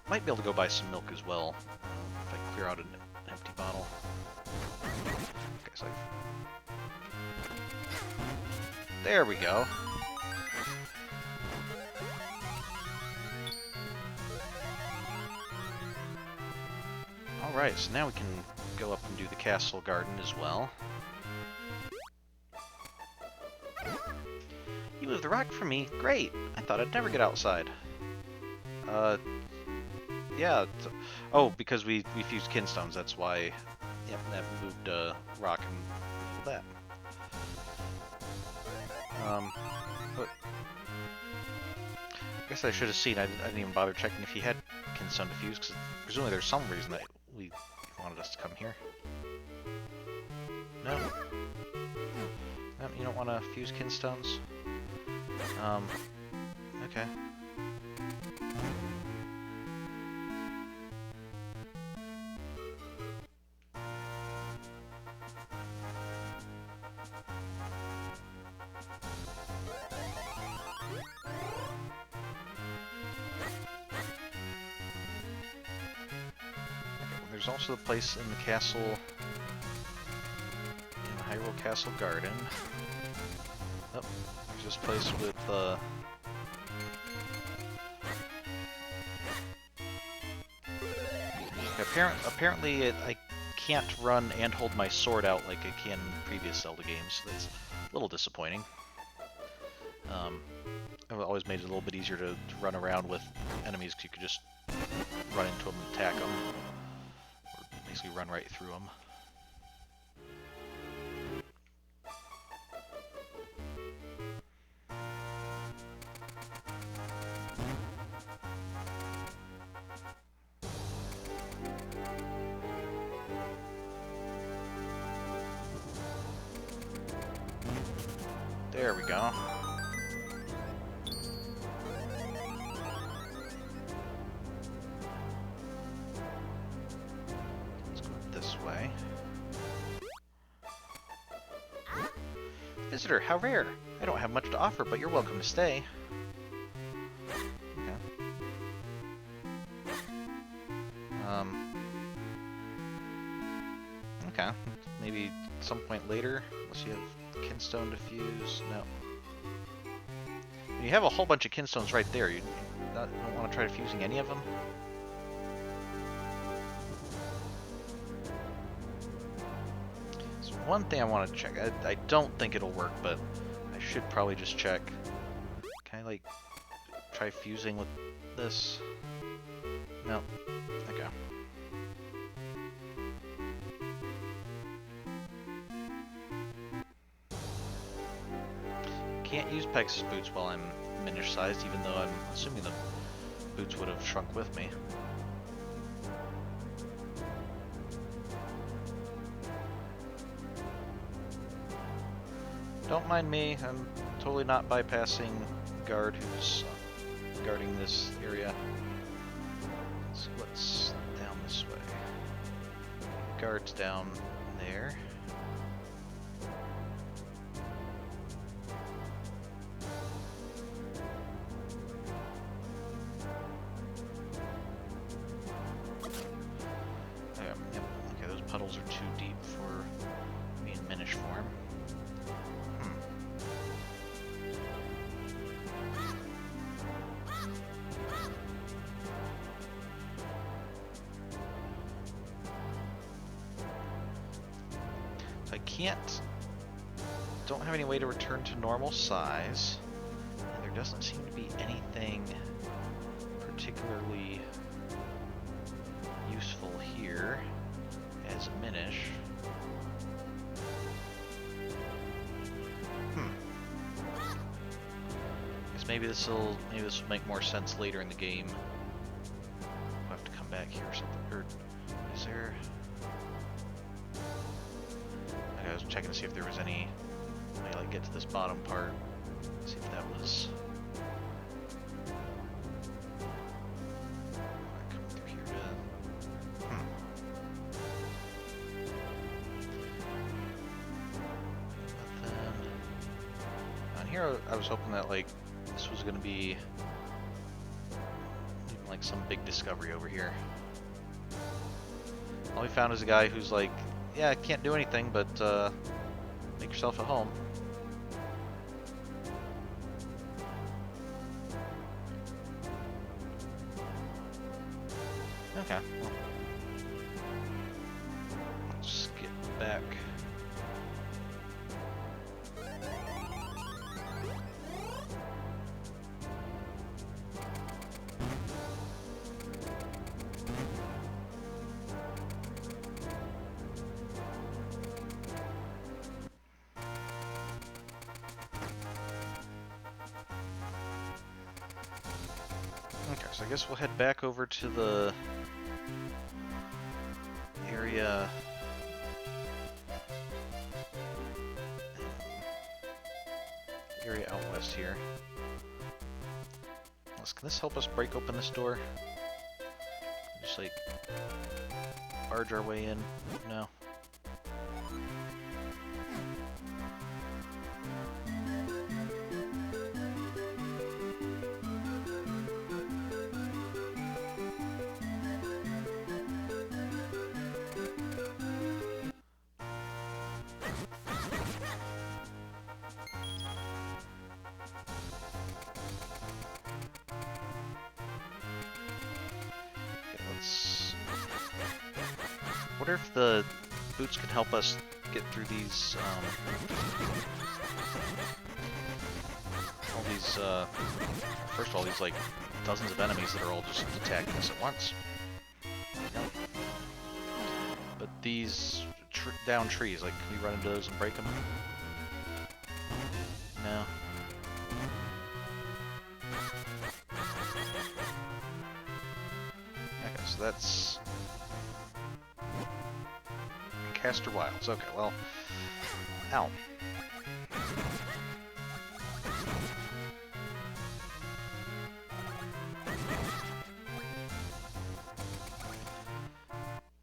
Might be able to go buy some milk as well, if I clear out an empty bottle. Okay, so there we go. Alright, so now we can go up and do the castle garden as well. You moved the rock for me? Great! I thought I'd never get outside. Yeah. Oh, because we fused kinstones, that's why. Yep, that moved rock and that. But I guess I should have seen. I didn't even bother checking if he had kinstone to fuse, because presumably there's some reason that he wanted us to come here. No. No, you don't want to fuse kinstones? Okay. There's also the place in the castle, in the Hyrule Castle Garden. Oh, there's this place with, apparently I can't run and hold my sword out like I can in previous Zelda games, so that's a little disappointing. I've always made it a little bit easier to run around with enemies because you could just run into them and attack them. Basically run right through them. There we go. Visitor, how rare! I don't have much to offer, but you're welcome to stay. Okay. Okay. Maybe at some point later, unless you have kinstone to fuse. No. You have a whole bunch of kinstones right there. You don't want to try fusing any of them? One thing I want to check. I don't think it'll work, but I should probably just check. Can I, like, try fusing with this? No. Okay. Can't use Pegasus boots while I'm minish sized, even though I'm assuming the boots would have shrunk with me. Don't mind me, I'm totally not bypassing guard who's guarding this area. So what's down this way? Guard's down there. Yep, okay, those puddles are too deep for me in Minish form. don't have any way to return to normal size, and there doesn't seem to be anything particularly useful here as a Minish. Guess maybe this will make more sense later in the game. I'll have to come back here or something. Or is there? Okay, I was checking to see if there was any way to like get to this bottom part. See if that was. Come through here to. But then on here, I was hoping that like this was going to be like some big discovery over here. All we found is a guy who's like, yeah, I can't do anything, but make yourself at home. Okay, well, let's get back. Okay, so I guess we'll head back over to the area out west here. Can this help us break open this door? Just like barge our way in? No. I wonder if the boots can help us get through these, all these, first of all, these, like, dozens of enemies that are all just attacking us at once. Nope. But these down trees, like, can we run into those and break them? No. Okay, so that's Caster Wilds. Okay, well, ow.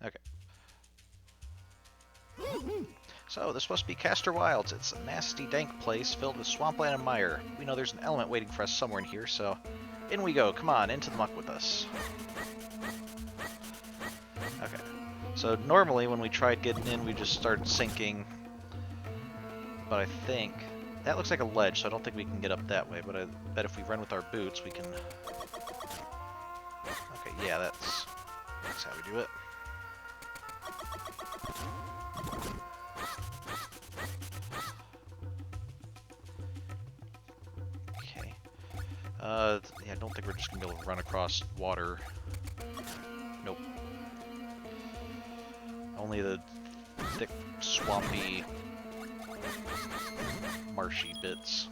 Okay. So, this must be Caster Wilds. It's a nasty, dank place filled with swampland and mire. We know there's an element waiting for us somewhere in here, so in we go. Come on, into the muck with us. Okay. So normally when we tried getting in, we just start sinking. But I think that looks like a ledge, so I don't think we can get up that way. But I bet if we run with our boots, we can. Okay, yeah, that's how we do it. Okay. Yeah, I don't think we're just gonna be able to run across water. Nope. Only the thick, swampy, marshy bits.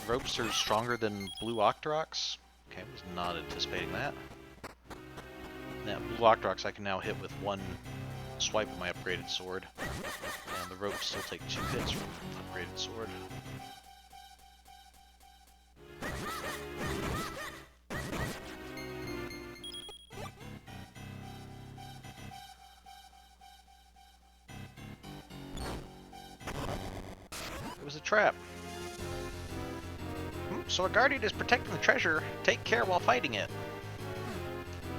Ropes are stronger than blue Octoroks? Okay, I was not anticipating that. Now, blue Octoroks I can now hit with one swipe of my upgraded sword. And the ropes still take 2 hits from the upgraded sword. was a trap. So a guardian is protecting the treasure. Take care while fighting it.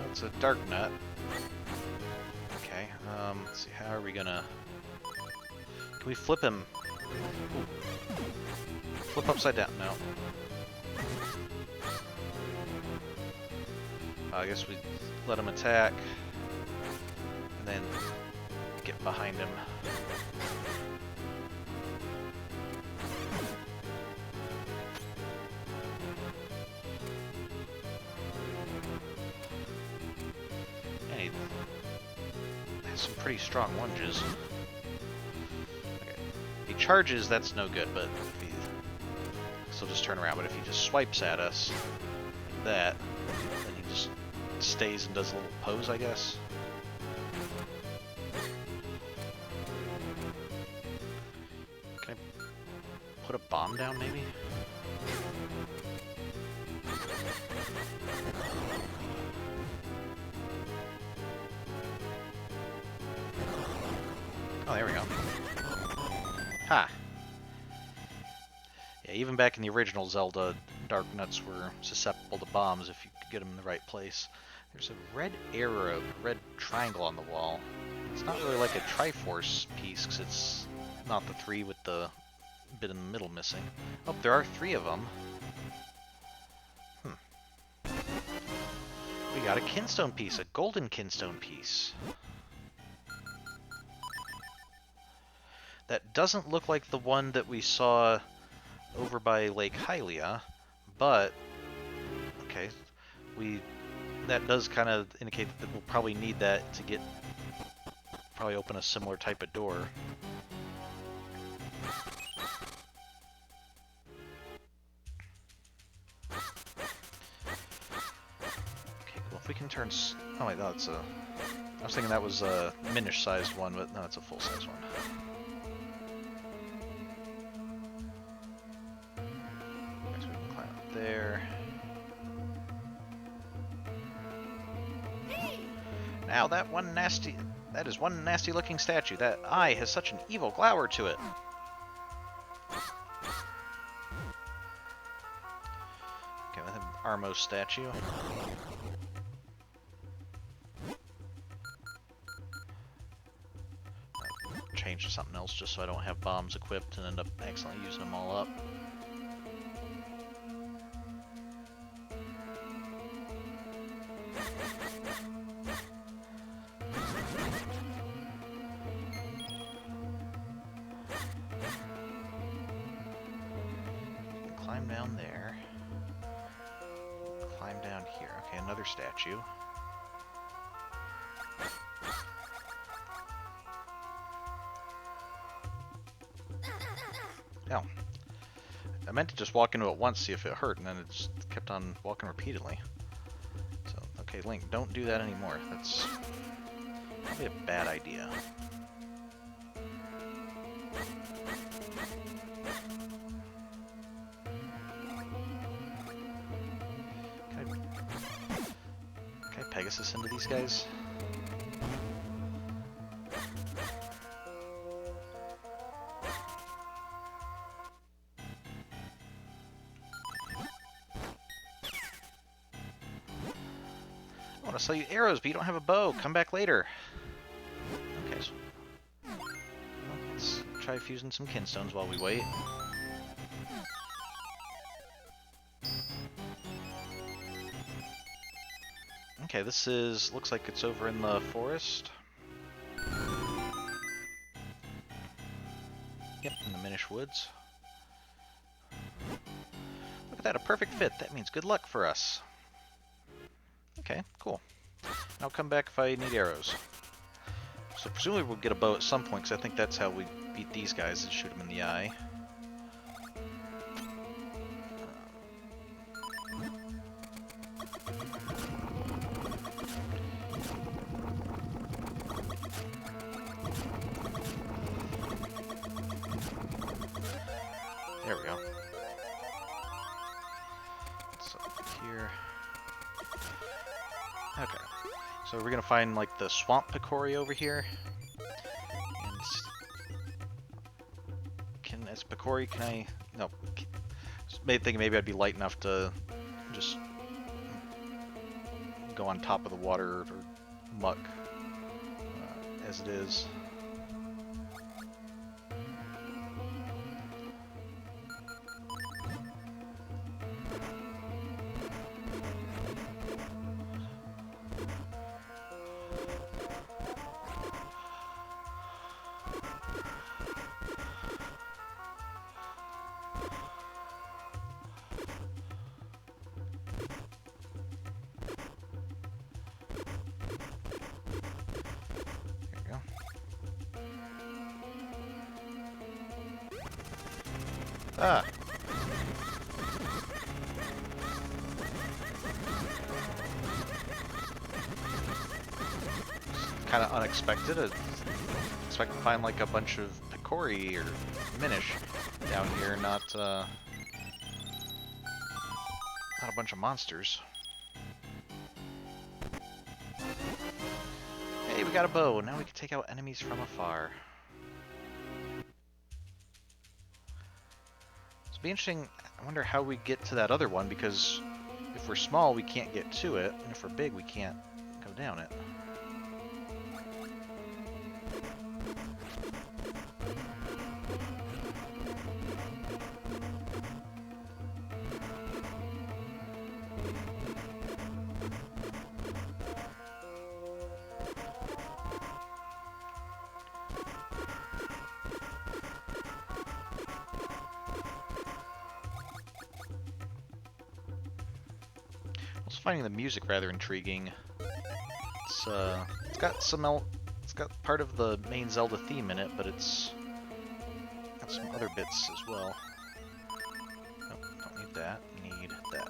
That's a dark nut. Okay, let's see, how are we gonna... Can we flip him? Ooh. Flip upside down, no. I guess we let him attack, and then get behind him. And he has some pretty strong lunges. Okay. If he charges, that's no good, but if he... So just turn around, but if he just swipes at us, like that, then he just stays and does a little pose, I guess. Can I put a bomb down, maybe? Oh, there we go. Ha! Yeah, even back in the original Zelda, Dark Nuts were susceptible to bombs if you could get them in the right place. There's a red arrow, red triangle on the wall. It's not really like a Triforce piece, because it's not the 3 with the bit in the middle missing. Oh, there are 3 of them. We got a kinstone piece, a golden kinstone piece. That doesn't look like the one that we saw over by Lake Hylia, but okay, that does kind of indicate that we'll probably need that to probably open a similar type of door. Okay, well if we can turn, oh wait, that's a, I was thinking that was a minish sized one, but no, it's a full size one. There. Now that is one nasty looking statue. That eye has such an evil glower to it. Okay, with an Armos statue. I'll change to something else just so I don't have bombs equipped and end up accidentally using them all up. Climb down there. Climb down here. Okay, another statue. Oh. I meant to just walk into it once, see if it hurt, and then it just kept on walking repeatedly. So, okay, Link, don't do that anymore. That's probably a bad idea. Can I Pegasus into these guys? I want to sell you arrows, but you don't have a bow. Come back later. Okay, so well, let's try fusing some kinstones while we wait. Okay, this looks like it's over in the forest. Yep, in the Minish Woods. Look at that, a perfect fit. That means good luck for us. Okay, cool. I'll come back if I need arrows. So presumably we'll get a bow at some point, because I think that's how we beat these guys, is shoot them in the eye. There we go. So here. Okay. So we're gonna find like the swamp Picori over here. And Is Picori, can I... No. Thinking maybe I'd be light enough to just go on top of the water or muck as it is. Ah. Kind of unexpected. I expect to find like a bunch of Picori or Minish down here, not a bunch of monsters. Hey, we got a bow. Now we can take out enemies from afar. It'll be interesting. I wonder how we get to that other one, because if we're small, we can't get to it, and if we're big, we can't go down it. Finding the music rather intriguing. It's got it's got part of the main Zelda theme in it, but it's got some other bits as well. Nope, don't need that. Need that.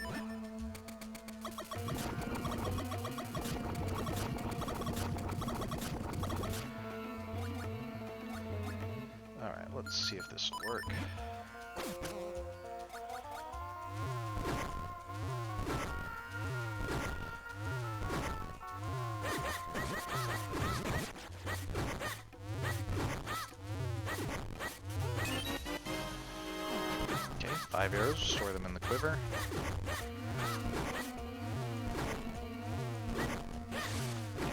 All right, let's see if this will work. Okay, 5 arrows, store them in the quiver.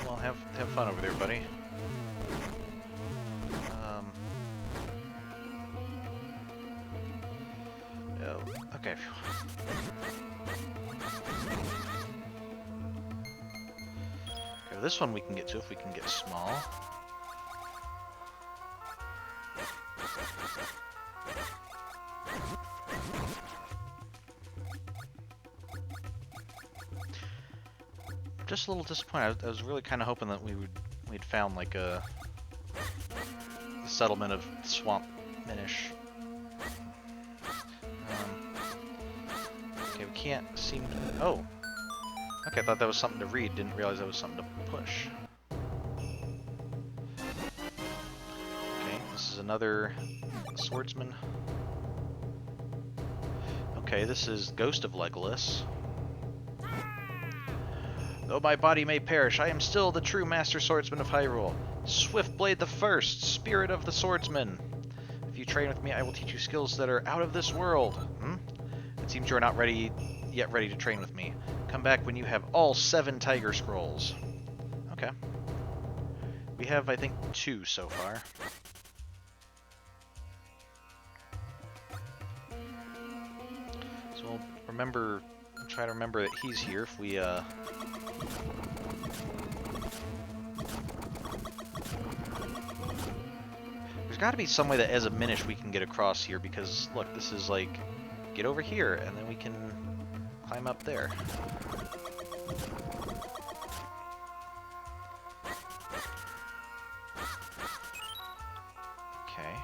Well, have fun over there, buddy. Oh, okay. Okay, this one we can get to if we can get small. Just a little disappointed. I was really kind of hoping that we'd found like a settlement of swamp Minish. Okay, we can't seem to... Oh! Okay, I thought that was something to read. Didn't realize that was something to push. Okay, this is another swordsman. Okay, this is Ghost of Legolas. Though my body may perish, I am still the true Master Swordsman of Hyrule. Swiftblade the First, Spirit of the Swordsman. If you train with me, I will teach you skills that are out of this world. It seems you're not ready to train with me. Come back when you have all 7 Tiger Scrolls. Okay. We have, I think, 2 so far. So we'll try to remember that he's here if we, There's got to be some way that as a Minish we can get across here, because look, this is like, get over here and then we can climb up there. Okay.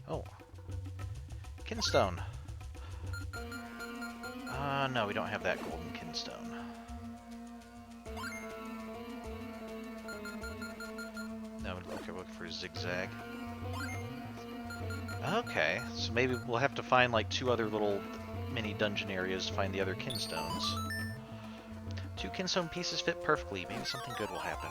Oh. Kinstone. No, we don't have that golden kinstone. No, okay, we'll look for zigzag. Okay, so maybe we'll have to find like 2 other little mini dungeon areas to find the other kinstones. 2 kinstone pieces fit perfectly. Maybe something good will happen.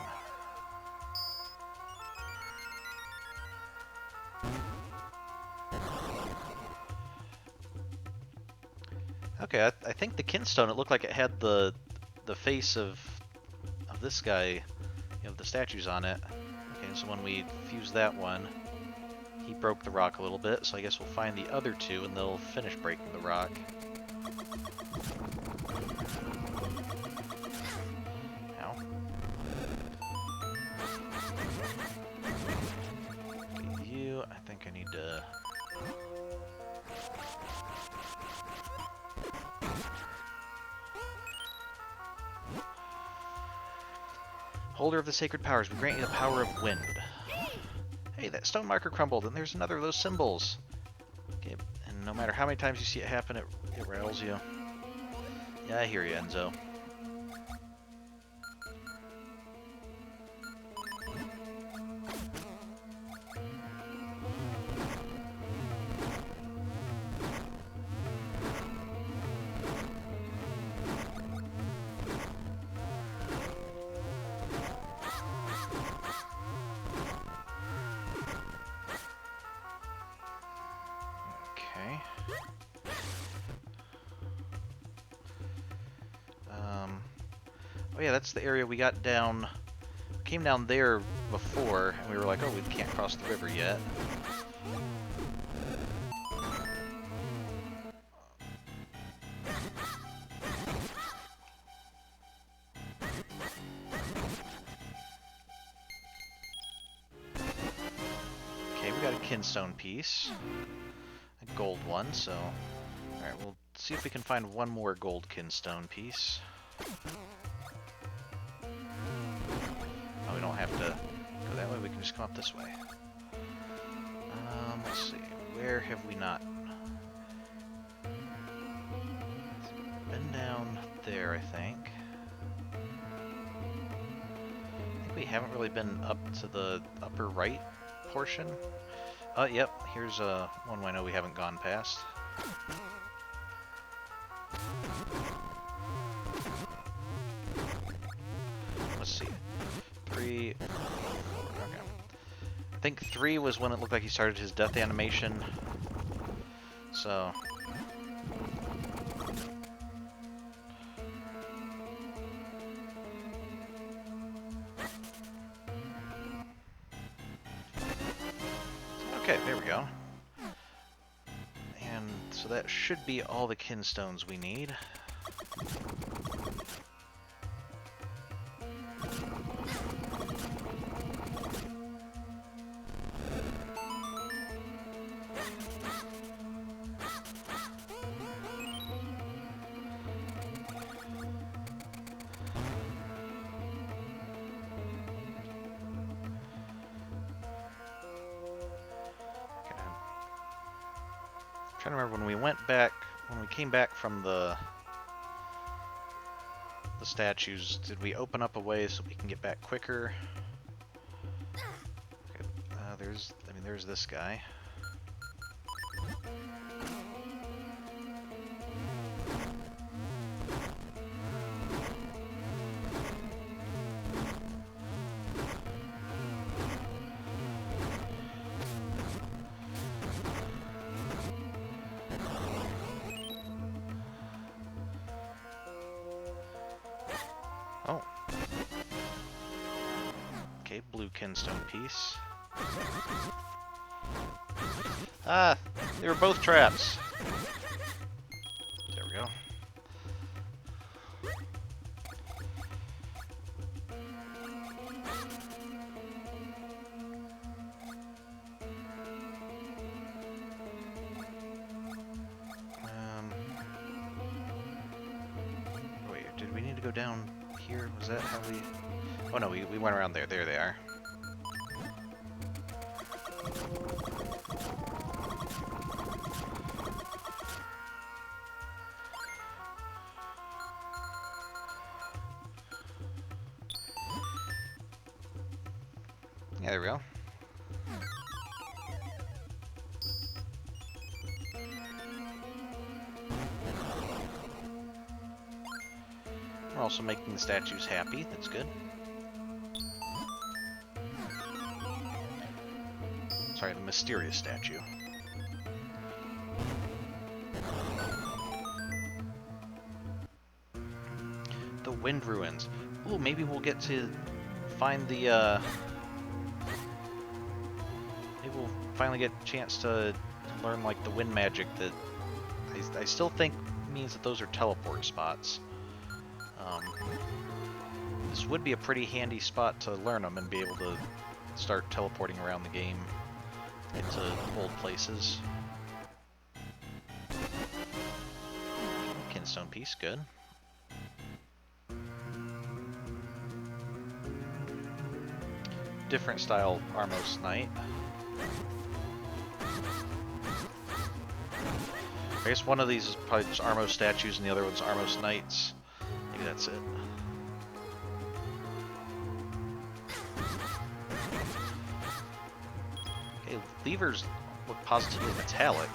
Okay, I think the kinstone, it looked like it had the face of this guy, you know, the statues on it. Okay, so when we fuse that one, he broke the rock a little bit, so I guess we'll find the other 2 and they'll finish breaking the rock. Ow. Okay, you, I think I need to... Holder of the sacred powers, we grant you the power of wind. Hey, that stone marker crumbled, and there's another of those symbols. Okay, and no matter how many times you see it happen, it rattles you. Yeah, I hear you, Enzo. Okay. Oh yeah, that's the area we got down. We came down there before, and we were like, oh, we can't cross the river yet. Okay, we got a kinstone piece. A gold one, so... Alright, we'll see if we can find one more gold kinstone piece. Oh, we don't have to go that way, we can just come up this way. Let's see, where have we not? Been down there, I think. We haven't really been up to the upper right portion. Yep, here's one I know we haven't gone past. Let's see. 3, 4, okay. I think 3 was when it looked like he started his death animation. So... Okay, there we go. And so that should be all the kinstones we need. I'm trying to remember when we came back from the statues, did we open up a way so we can get back quicker? Okay, there's this guy. Oh. Okay, blue kinstone piece. Ah, they were both traps. There we go. Wait, did we need to go down here? Was that how we... Oh no, we went around there. There they are. Yeah, there we go. also making the statues happy. That's good. Sorry, the mysterious statue. The Wind Ruins. Ooh, maybe we'll get to find the, maybe we'll finally get a chance to learn, like, the wind magic that I still think means that those are teleport spots. This would be a pretty handy spot to learn them and be able to start teleporting around the game into old places. Kinstone piece, good. Different style Armos Knight. I guess one of these is probably just Armos statues and the other one's Armos Knights. Maybe that's it. Okay, levers look positively metallic.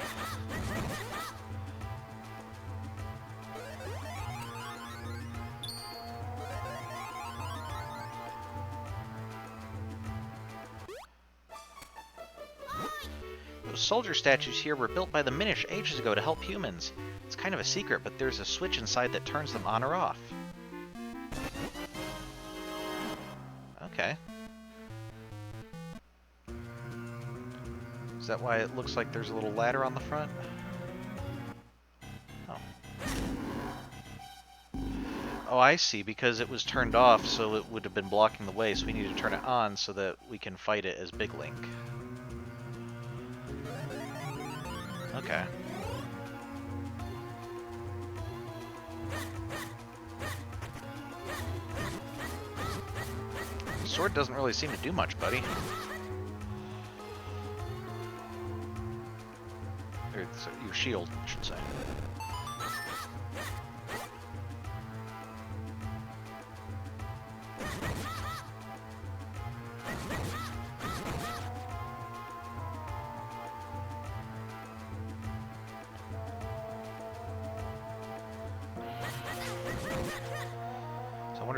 Those soldier statues here were built by the Minish ages ago to help humans. It's kind of a secret, but there's a switch inside that turns them on or off. Okay. Is that why it looks like there's a little ladder on the front? Oh. Oh, I see, because it was turned off, so it would have been blocking the way, so we need to turn it on so that we can fight it as Big Link. Okay. The sword doesn't really seem to do much, buddy. Or, your shield, I should say.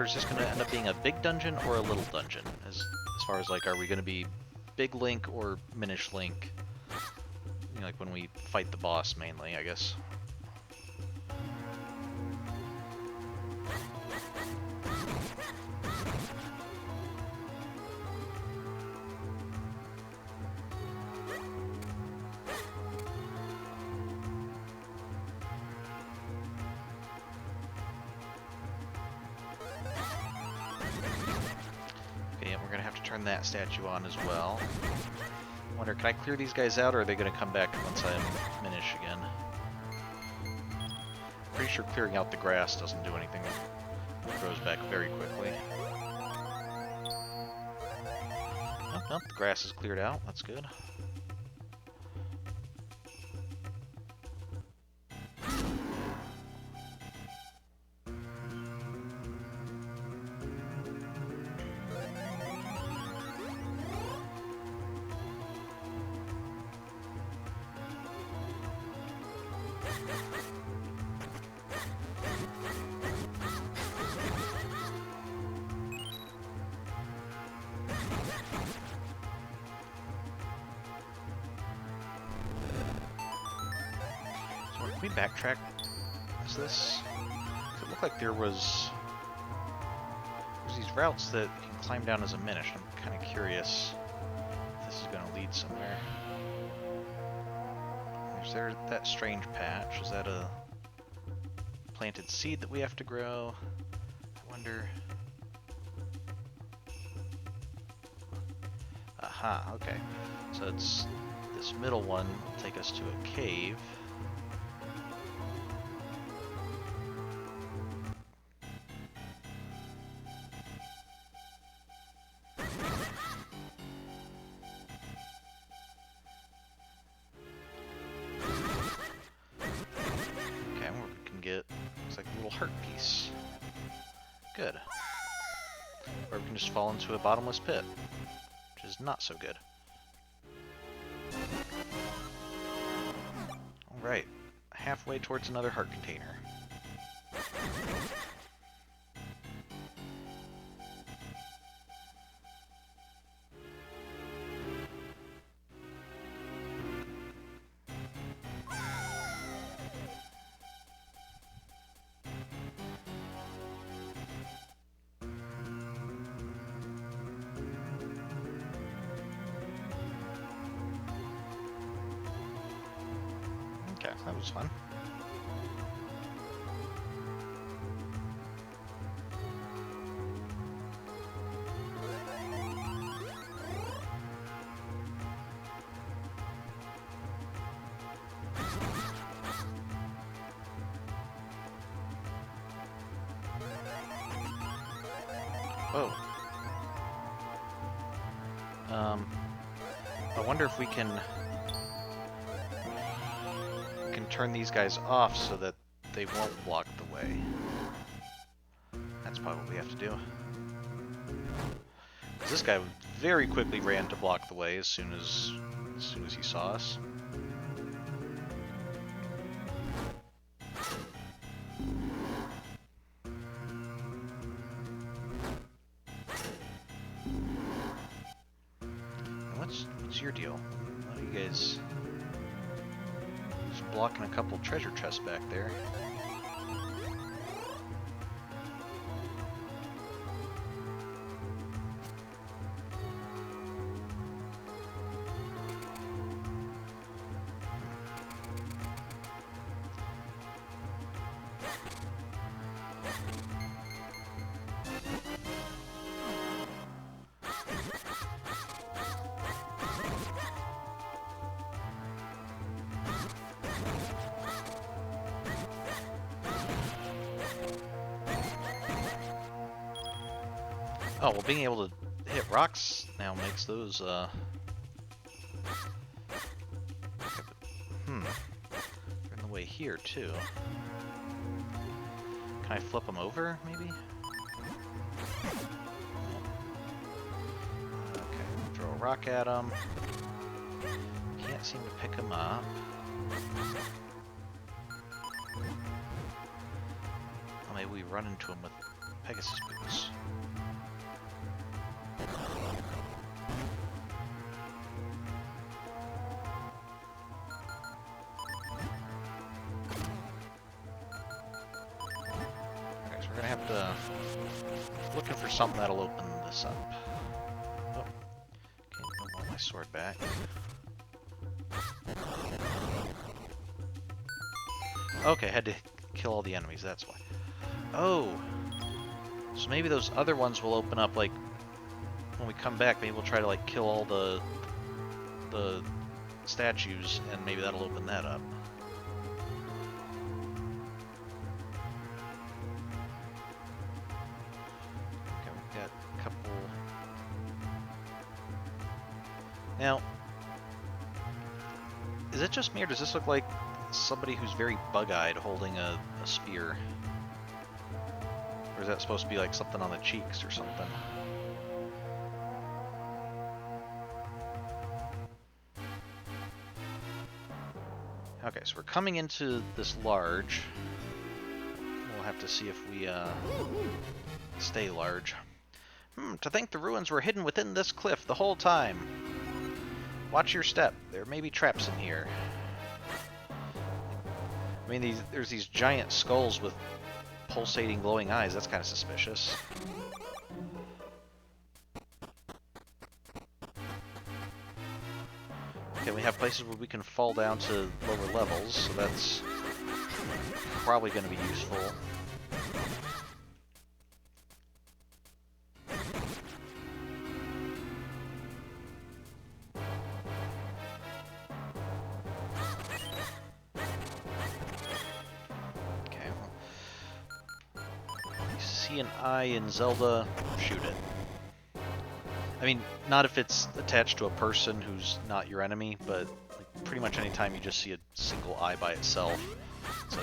Is this going to end up being a big dungeon or a little dungeon? As far as, like, are we going to be Big Link or Minish Link? You know, like when we fight the boss mainly, I guess. Turn that statue on as well. Wonder, can I clear these guys out, or are they going to come back once I Minish again? Pretty sure clearing out the grass doesn't do anything. It grows back very quickly. Nope, nope, the grass is cleared out. That's good. Can we backtrack? Is this? It looked like there's these routes that you can climb down as a Minish. I'm kind of curious if this is going to lead somewhere. Is there that strange patch? Is that a planted seed that we have to grow? I wonder. Aha, okay. So it's this middle one will take us to a cave. Good. Or we can just fall into a bottomless pit, which is not so good. Alright, halfway towards another heart container. Okay, that was fun. Oh. I wonder if we can turn these guys off so that they won't block the way. That's probably what we have to do. This guy very quickly ran to block the way as soon as he saw us. What's your deal? What are you guys just blocking a couple treasure chests back there? Oh, well, being able to hit rocks now makes those, They're in the way here, too. Can I flip them over, maybe? Okay, throw a rock at them. Can't seem to pick them up. Oh, maybe we run into them with Pegasus boots. Looking for something that'll open this up. Oh, okay, don't want my sword back. Okay, had to kill all the enemies, that's why. Oh! So maybe those other ones will open up, like, when we come back, maybe we'll try to, like, kill all the statues, and maybe that'll open that up. Now, is it just me, or does this look like somebody who's very bug-eyed holding a spear? Or is that supposed to be like something on the cheeks or something? Okay, so we're coming into this large. We'll have to see if we stay large. To think the ruins were hidden within this cliff the whole time. Watch your step. There may be traps in here. I mean, there's these giant skulls with pulsating, glowing eyes. That's kind of suspicious. Okay, we have places where we can fall down to lower levels, so that's probably going to be useful. An eye in Zelda, shoot it. I mean, not if it's attached to a person who's not your enemy, but like, pretty much anytime you just see a single eye by itself. So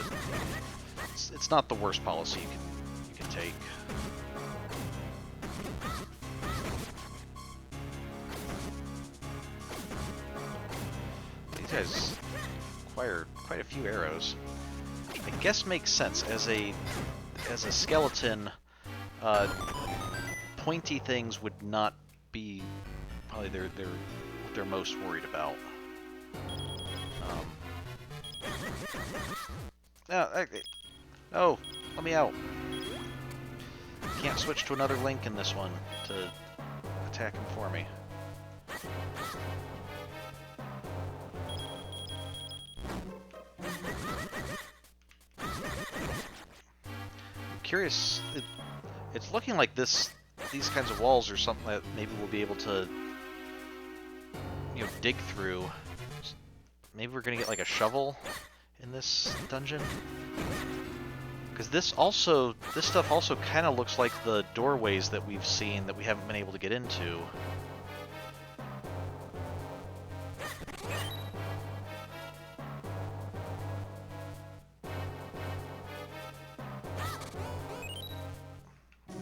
it's not the worst policy you can take. These guys acquire quite a few arrows, which I guess makes sense. As a skeleton, pointy things would not be probably what they're most worried about. Oh, let me out. Can't switch to another Link in this one to attack him for me. curious. It's looking like these kinds of walls are something that maybe we'll be able to, you know, dig through. Maybe we're gonna get like a shovel in this dungeon. Because this stuff also kind of looks like the doorways that we've seen that we haven't been able to get into.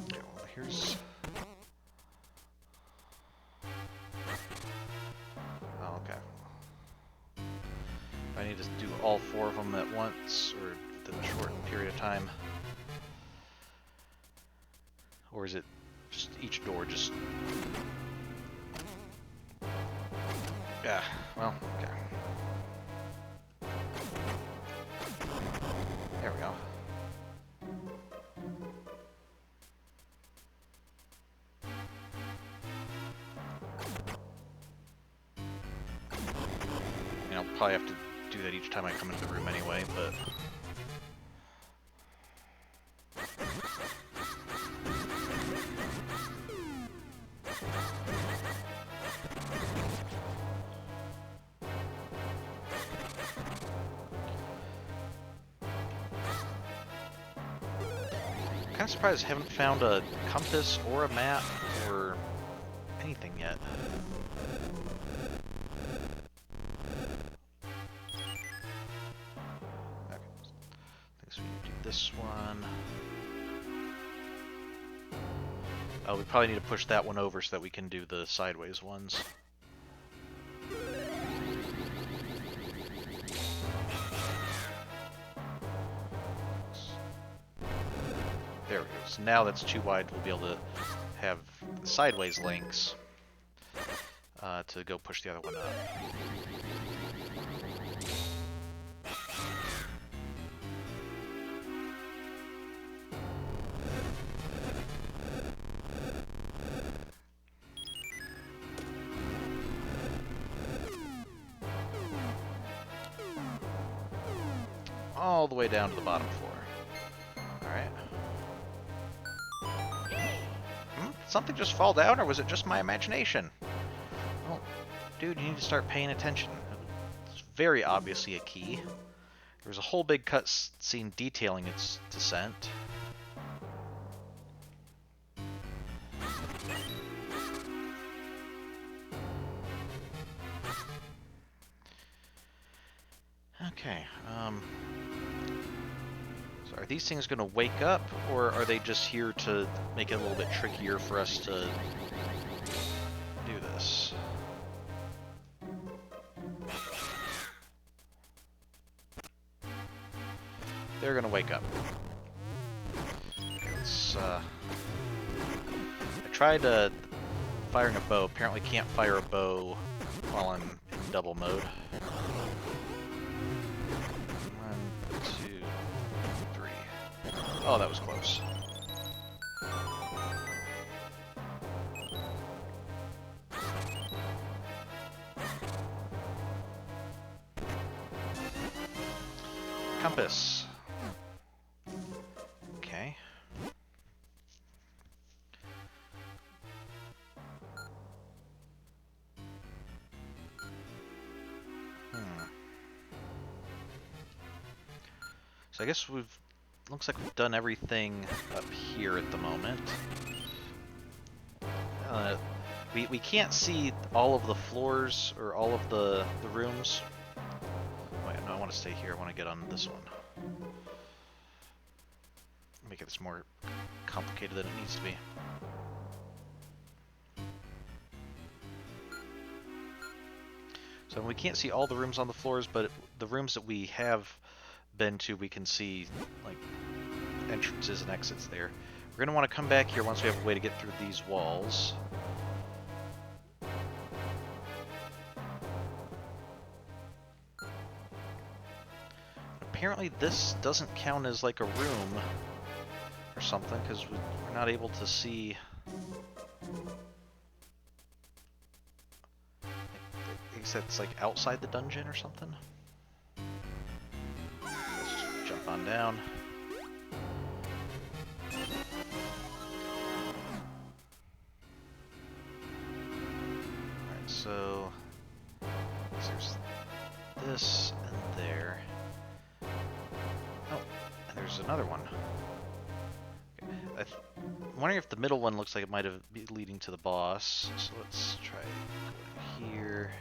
Okay, well, here's... Oh, okay. I need to do all 4 of them at once, or within a short period of time. Or is it just each door just... Yeah, well, okay. There we go. I'll probably have to do that each time I come into the room anyway, but... I'm kind of surprised I haven't found a compass or a map or anything yet. Okay. So we do this one. Oh, we probably need to push that one over so that we can do the sideways ones. There we go. So now that's too wide, we'll be able to have sideways links to go push the other one up. All the way down to the bottom floor. Alright. Something just fall down, or was it just my imagination? Well, dude, you need to start paying attention. It's very obviously a key. There was a whole big cut scene detailing its descent. Okay, so are these things going to wake up, or are they just here to make it a little bit trickier for us to do this? They're going to wake up. Okay, let's, I tried firing a bow. Apparently can't fire a bow while I'm in double mode. 1, 2, 3. Oh, that was close. Compass. Okay. So I guess looks like we've done everything up here at the moment. We can't see all of the floors or all of the rooms. Wait, no, I want to stay here. I want to get on this one. Make it more complicated than it needs to be. So we can't see all the rooms on the floors, but the rooms that we have been to, we can see like entrances and exits there. We're going to want to come back here once we have a way to get through these walls. Apparently this doesn't count as like a room or something, because we're not able to see... I guess that's like outside the dungeon or something. Let's just jump on down. another one. Okay. I'm wondering if the middle one looks like it might have be leading to the boss. So let's try going here.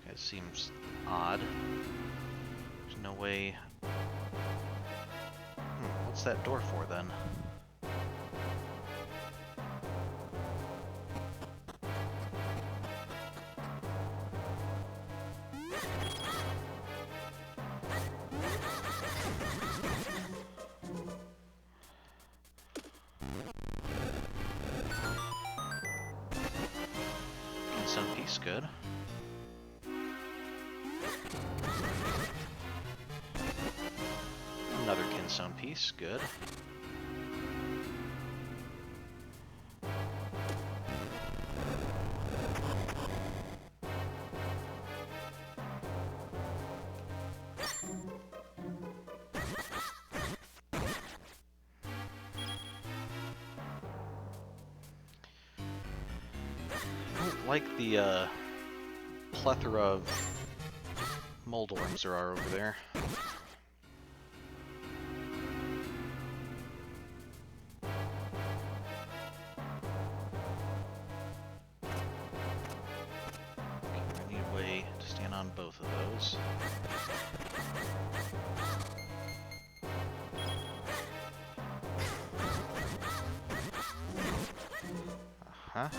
Okay, it seems odd. There's no way. What's that door for then? Kinstone piece, good. Another kinstone piece, good. Like the plethora of moldworms there are over there. Okay, I need a way to stand on both of those. Uh-huh.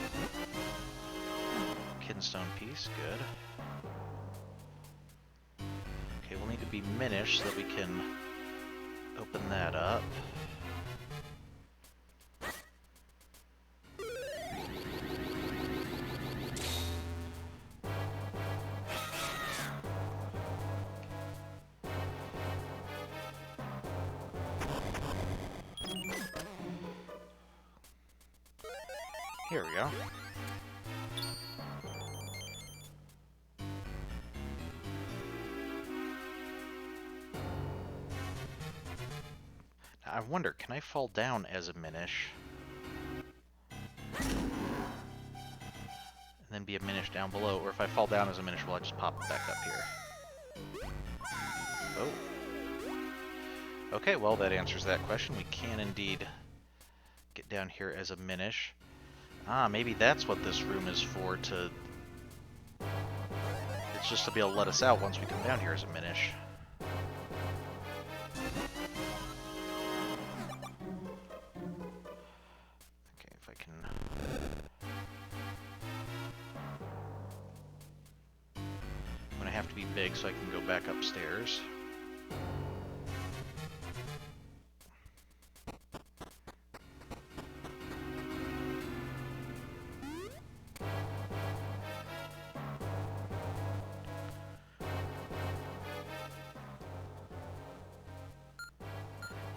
Kinstone piece, good. Okay, we'll need to be Minish so that we can open that up. Here we go. I wonder, can I fall down as a Minish? And then be a Minish down below, or if I fall down as a Minish, will I just pop back up here? Oh. Okay, well that answers that question. We can indeed get down here as a Minish. Ah, maybe that's what this room is for, to... It's just to be able to let us out once we come down here as a Minish. Big so I can go back upstairs.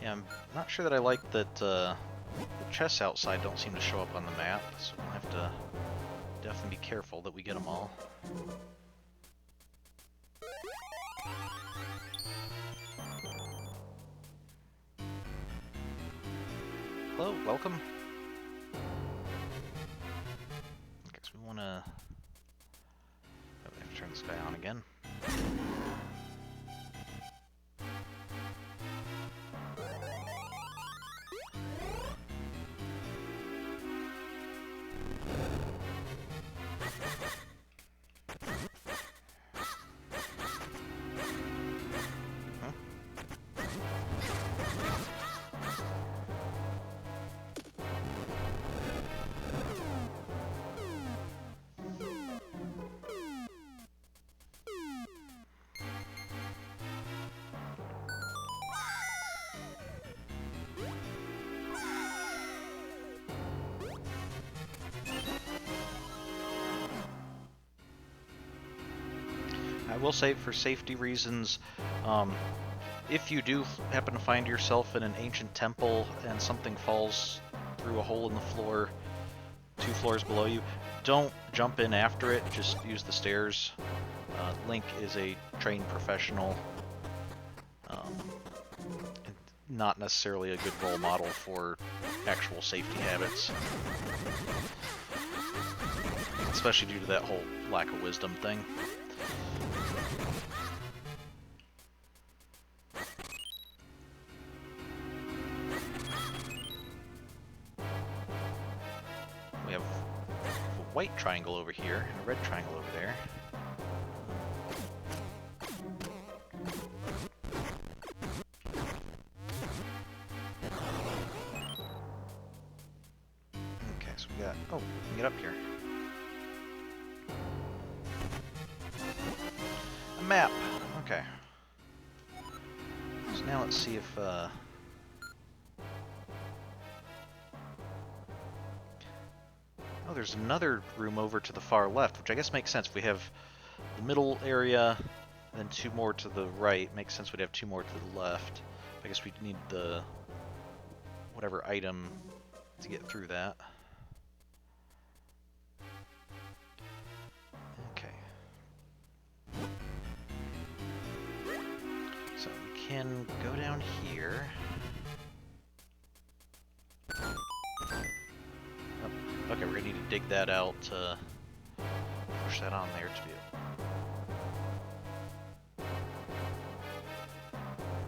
Yeah, I'm not sure that I like that the chests outside don't seem to show up on the map, so we'll have to definitely be careful that we get them all. Hello, welcome. I guess we want to... Oh, we have to turn this guy on again. I will say, for safety reasons, if you do happen to find yourself in an ancient temple and something falls through a hole in the floor 2 floors below you, don't jump in after it, just use the stairs. Link is a trained professional, not necessarily a good role model for actual safety habits. especially due to that whole lack of wisdom thing. We have a white triangle over here and a red triangle over there. Okay, so we got... Oh, we can get up here. A map! Okay. So now let's see if... Oh, there's another room over to the far left, which I guess makes sense. If we have the middle area, then two more to the right, makes sense we'd have two more to the left. I guess we'd need the whatever item to get through that. Okay. So we can go down here. Okay, we're gonna need to dig that out to push that on there to be able.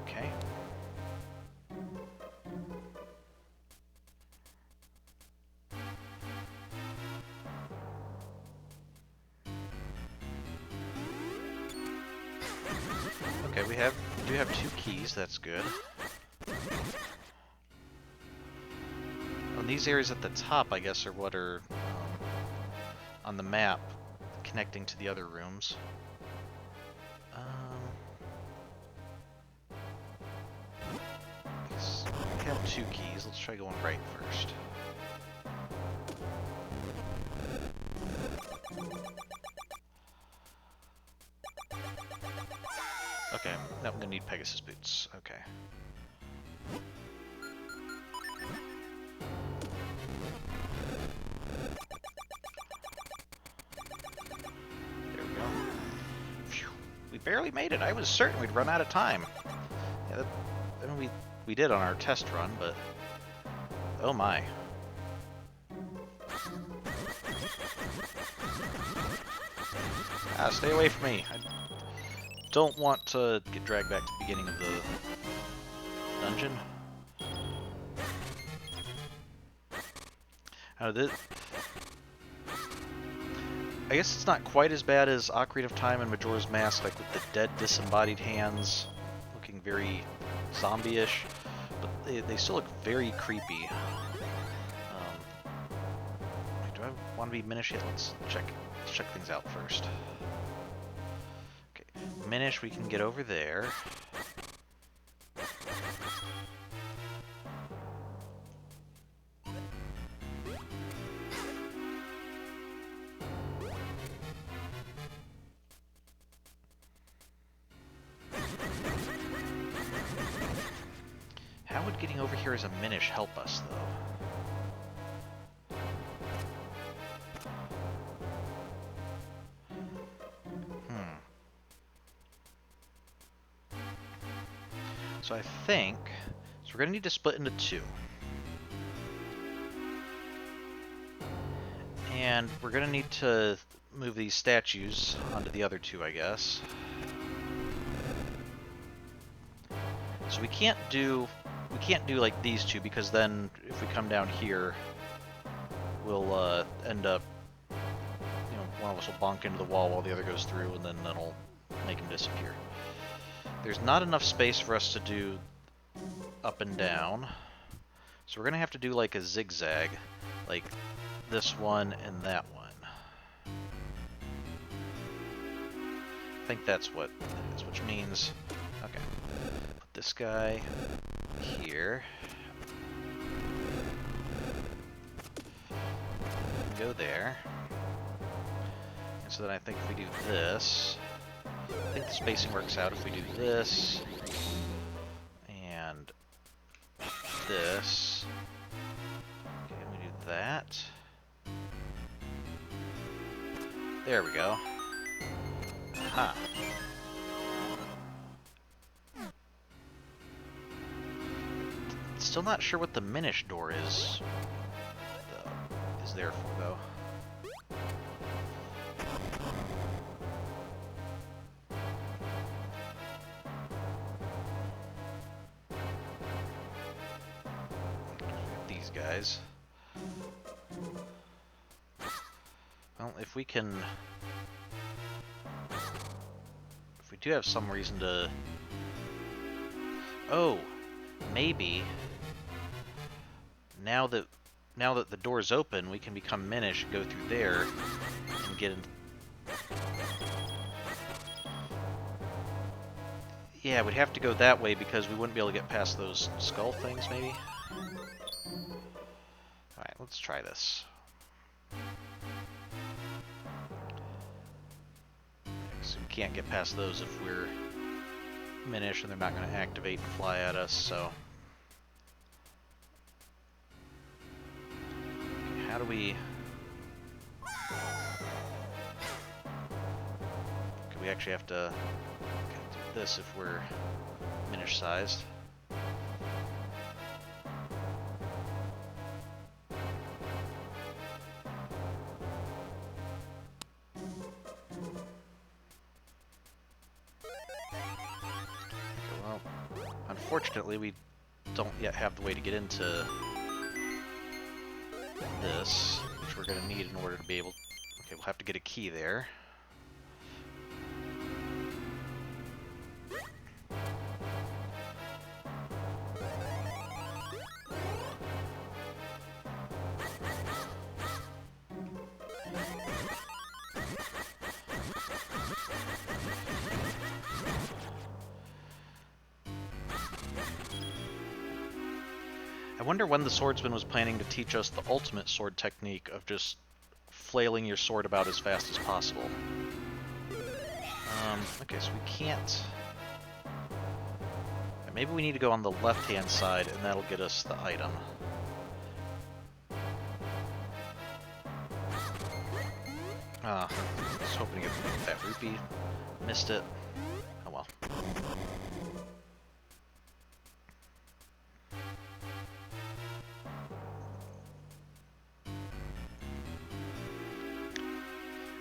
Okay. Okay, we do have two keys, that's good. And these areas at the top, I guess, are what are on the map connecting to the other rooms. We have two keys. Let's try going right first. Okay, now I'm gonna need Pegasus boots. Okay. There we go. Phew. We barely made it. I was certain we'd run out of time. Yeah, I mean, we did on our test run, but oh my. Ah, stay away from me. I don't want to get dragged back to the beginning of the dungeon. I guess it's not quite as bad as Ocarina of Time and Majora's Mask, like with the dead disembodied hands looking very zombie-ish, but they still look very creepy. Do I want to be Minish yet? Let's check things out first. Okay, Minish, we can get over there. How would getting over here as a Minish help us, though? So I think... So we're going to need to split into two. And we're going to need to move these statues onto the other two, I guess. So we can't do like these two, because then if we come down here, we'll end up, you know, one of us will bonk into the wall while the other goes through, and then that'll make him disappear. There's not enough space for us to do up and down, so we're gonna have to do like a zigzag, like this one and that one. I think that's what it is, which means, okay, put this guy here, go there, and so then I think if we do this, I think the spacing works out if we do this, and this, okay, and we do that, there we go, aha. Still not sure what the Minish door is there for, though. guys. Well, if we can... If we do have some reason to... Oh! Maybe... Now that the door's open, we can become Minish and go through there and get in... Yeah, we'd have to go that way because we wouldn't be able to get past those skull things, maybe? Alright, let's try this. So we can't get past those if we're Minish, and they're not going to activate and fly at us, so... Okay, how do we... Okay, we actually have to do this if we're Minish-sized. Unfortunately, we don't yet have the way to get into this, which we're going to need in order to be able... Okay, we'll have to get a key there. I wonder when the swordsman was planning to teach us the ultimate sword technique of just flailing your sword about as fast as possible. Okay, so we can't... Maybe we need to go on the left-hand side, and that'll get us the item. I was hoping to get that rupee. Missed it. Oh well.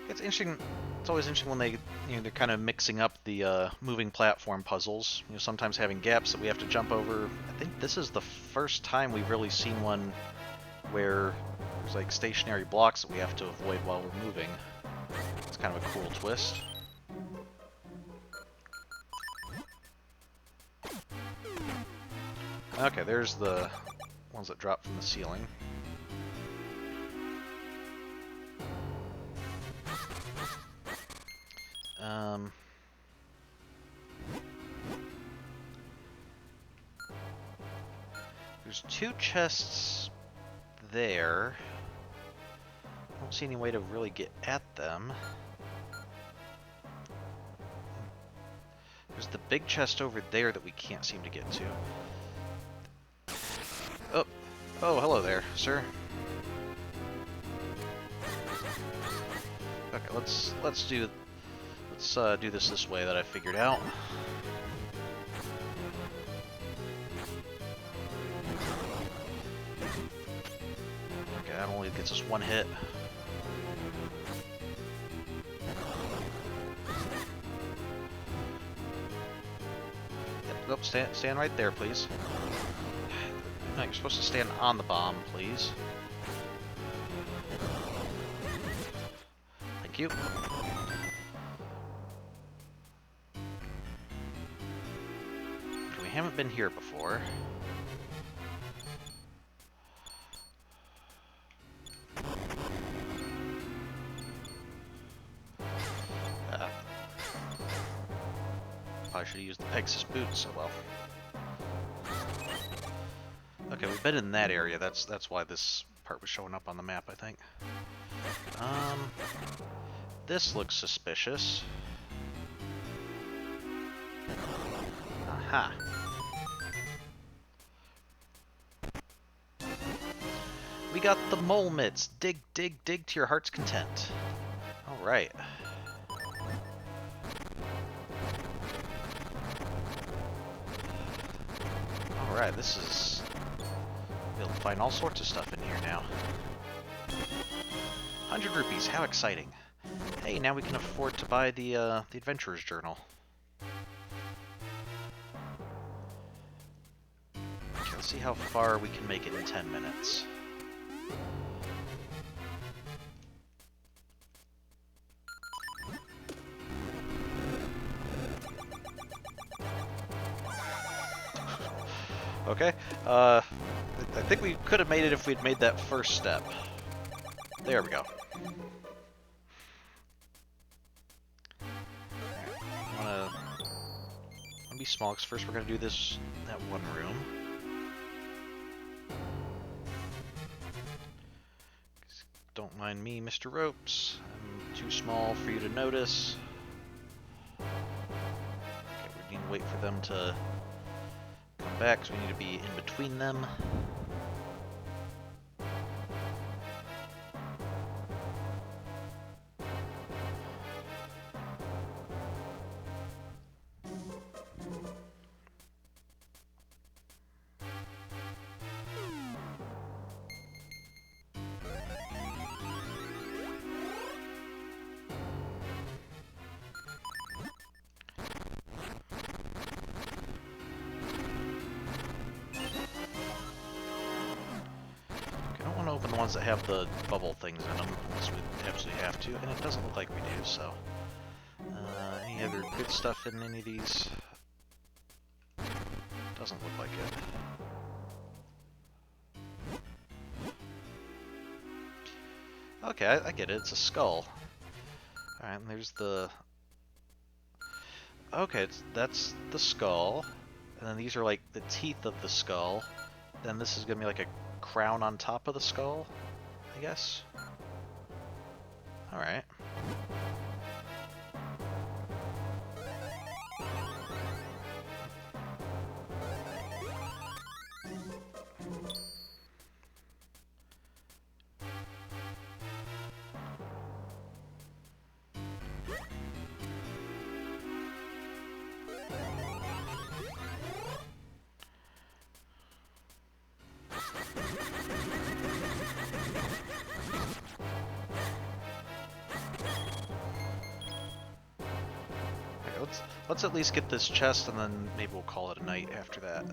It's interesting. It's always interesting when they, they're kind of mixing up the moving platform puzzles. Sometimes having gaps that we have to jump over. I think this is the first time we've really seen one where there's like stationary blocks that we have to avoid while we're moving. It's kind of a cool twist. Okay, there's the ones that drop from the ceiling. There's two chests there. I don't see any way to really get at them. There's the big chest over there that we can't seem to get to. Oh, hello there, sir. Okay, let's do this way that I figured out. Okay, that only gets us one hit. Yep, stand right there, please. No, you're supposed to stand on the bomb, please. Thank you. We haven't been here before. Probably should have used the Pegasus boots. Oh well. Okay, we've been in that area. That's why this part was showing up on the map, I think. This looks suspicious. Aha. We got the mole mitts. Dig, dig, dig to your heart's content. All right. All right, this is... We'll find all sorts of stuff in here now. 100 rupees, how exciting. Hey, now we can afford to buy the Adventurer's Journal. Okay, let's see how far we can make it in 10 minutes. Okay, I think we could have made it if we'd made that first step. There we go. I wanna be small, because first we're gonna do that one room. Don't mind me, Mr. Ropes. I'm too small for you to notice. Okay, we need to wait for them to come back, so we need to be in between them. Open the ones that have the bubble things in them, unless we absolutely have to, and it doesn't look like we do, so. Any other good stuff in any of these? Doesn't look like it. Okay, I get it, it's a skull. Alright, and there's the... Okay, that's the skull, and then these are like the teeth of the skull, then this is gonna be like a crown on top of the skull, I guess. Alright. Let's at least get this chest, and then maybe we'll call it a night after that.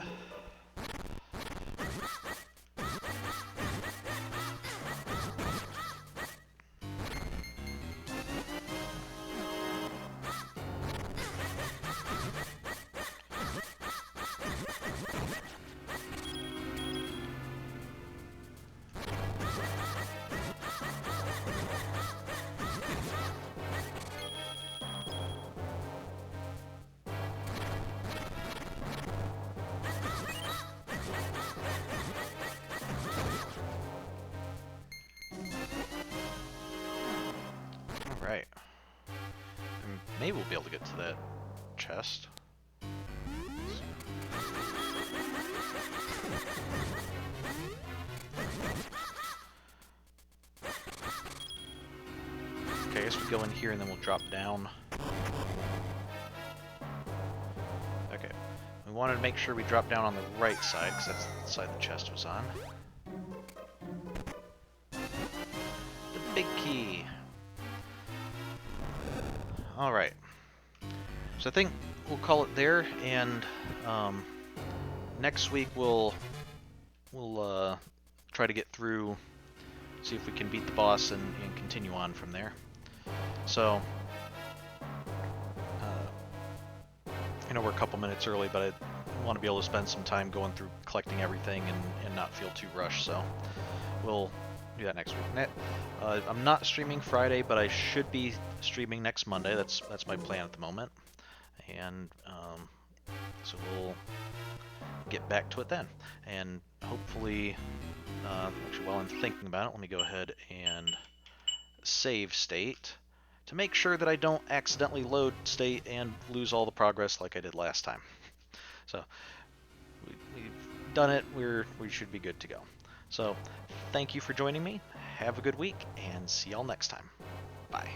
Right. And maybe we'll be able to get to that chest. Okay, I guess we go in here and then we'll drop down. Okay. We wanted to make sure we drop down on the right side, because that's the side the chest was on. The big key. Alright, so I think we'll call it there, and next week we'll try to get through, see if we can beat the boss and continue on from there. So, I know we're a couple minutes early, but I want to be able to spend some time going through collecting everything and not feel too rushed, so we'll do that next week. I'm not streaming Friday, but I should be streaming next Monday. That's my plan at the moment, and so we'll get back to it then. And hopefully, actually, while I'm thinking about it, let me go ahead and save state to make sure that I don't accidentally load state and lose all the progress like I did last time. So we've done it. We should be good to go. So, thank you for joining me. Have a good week, and see y'all next time. Bye.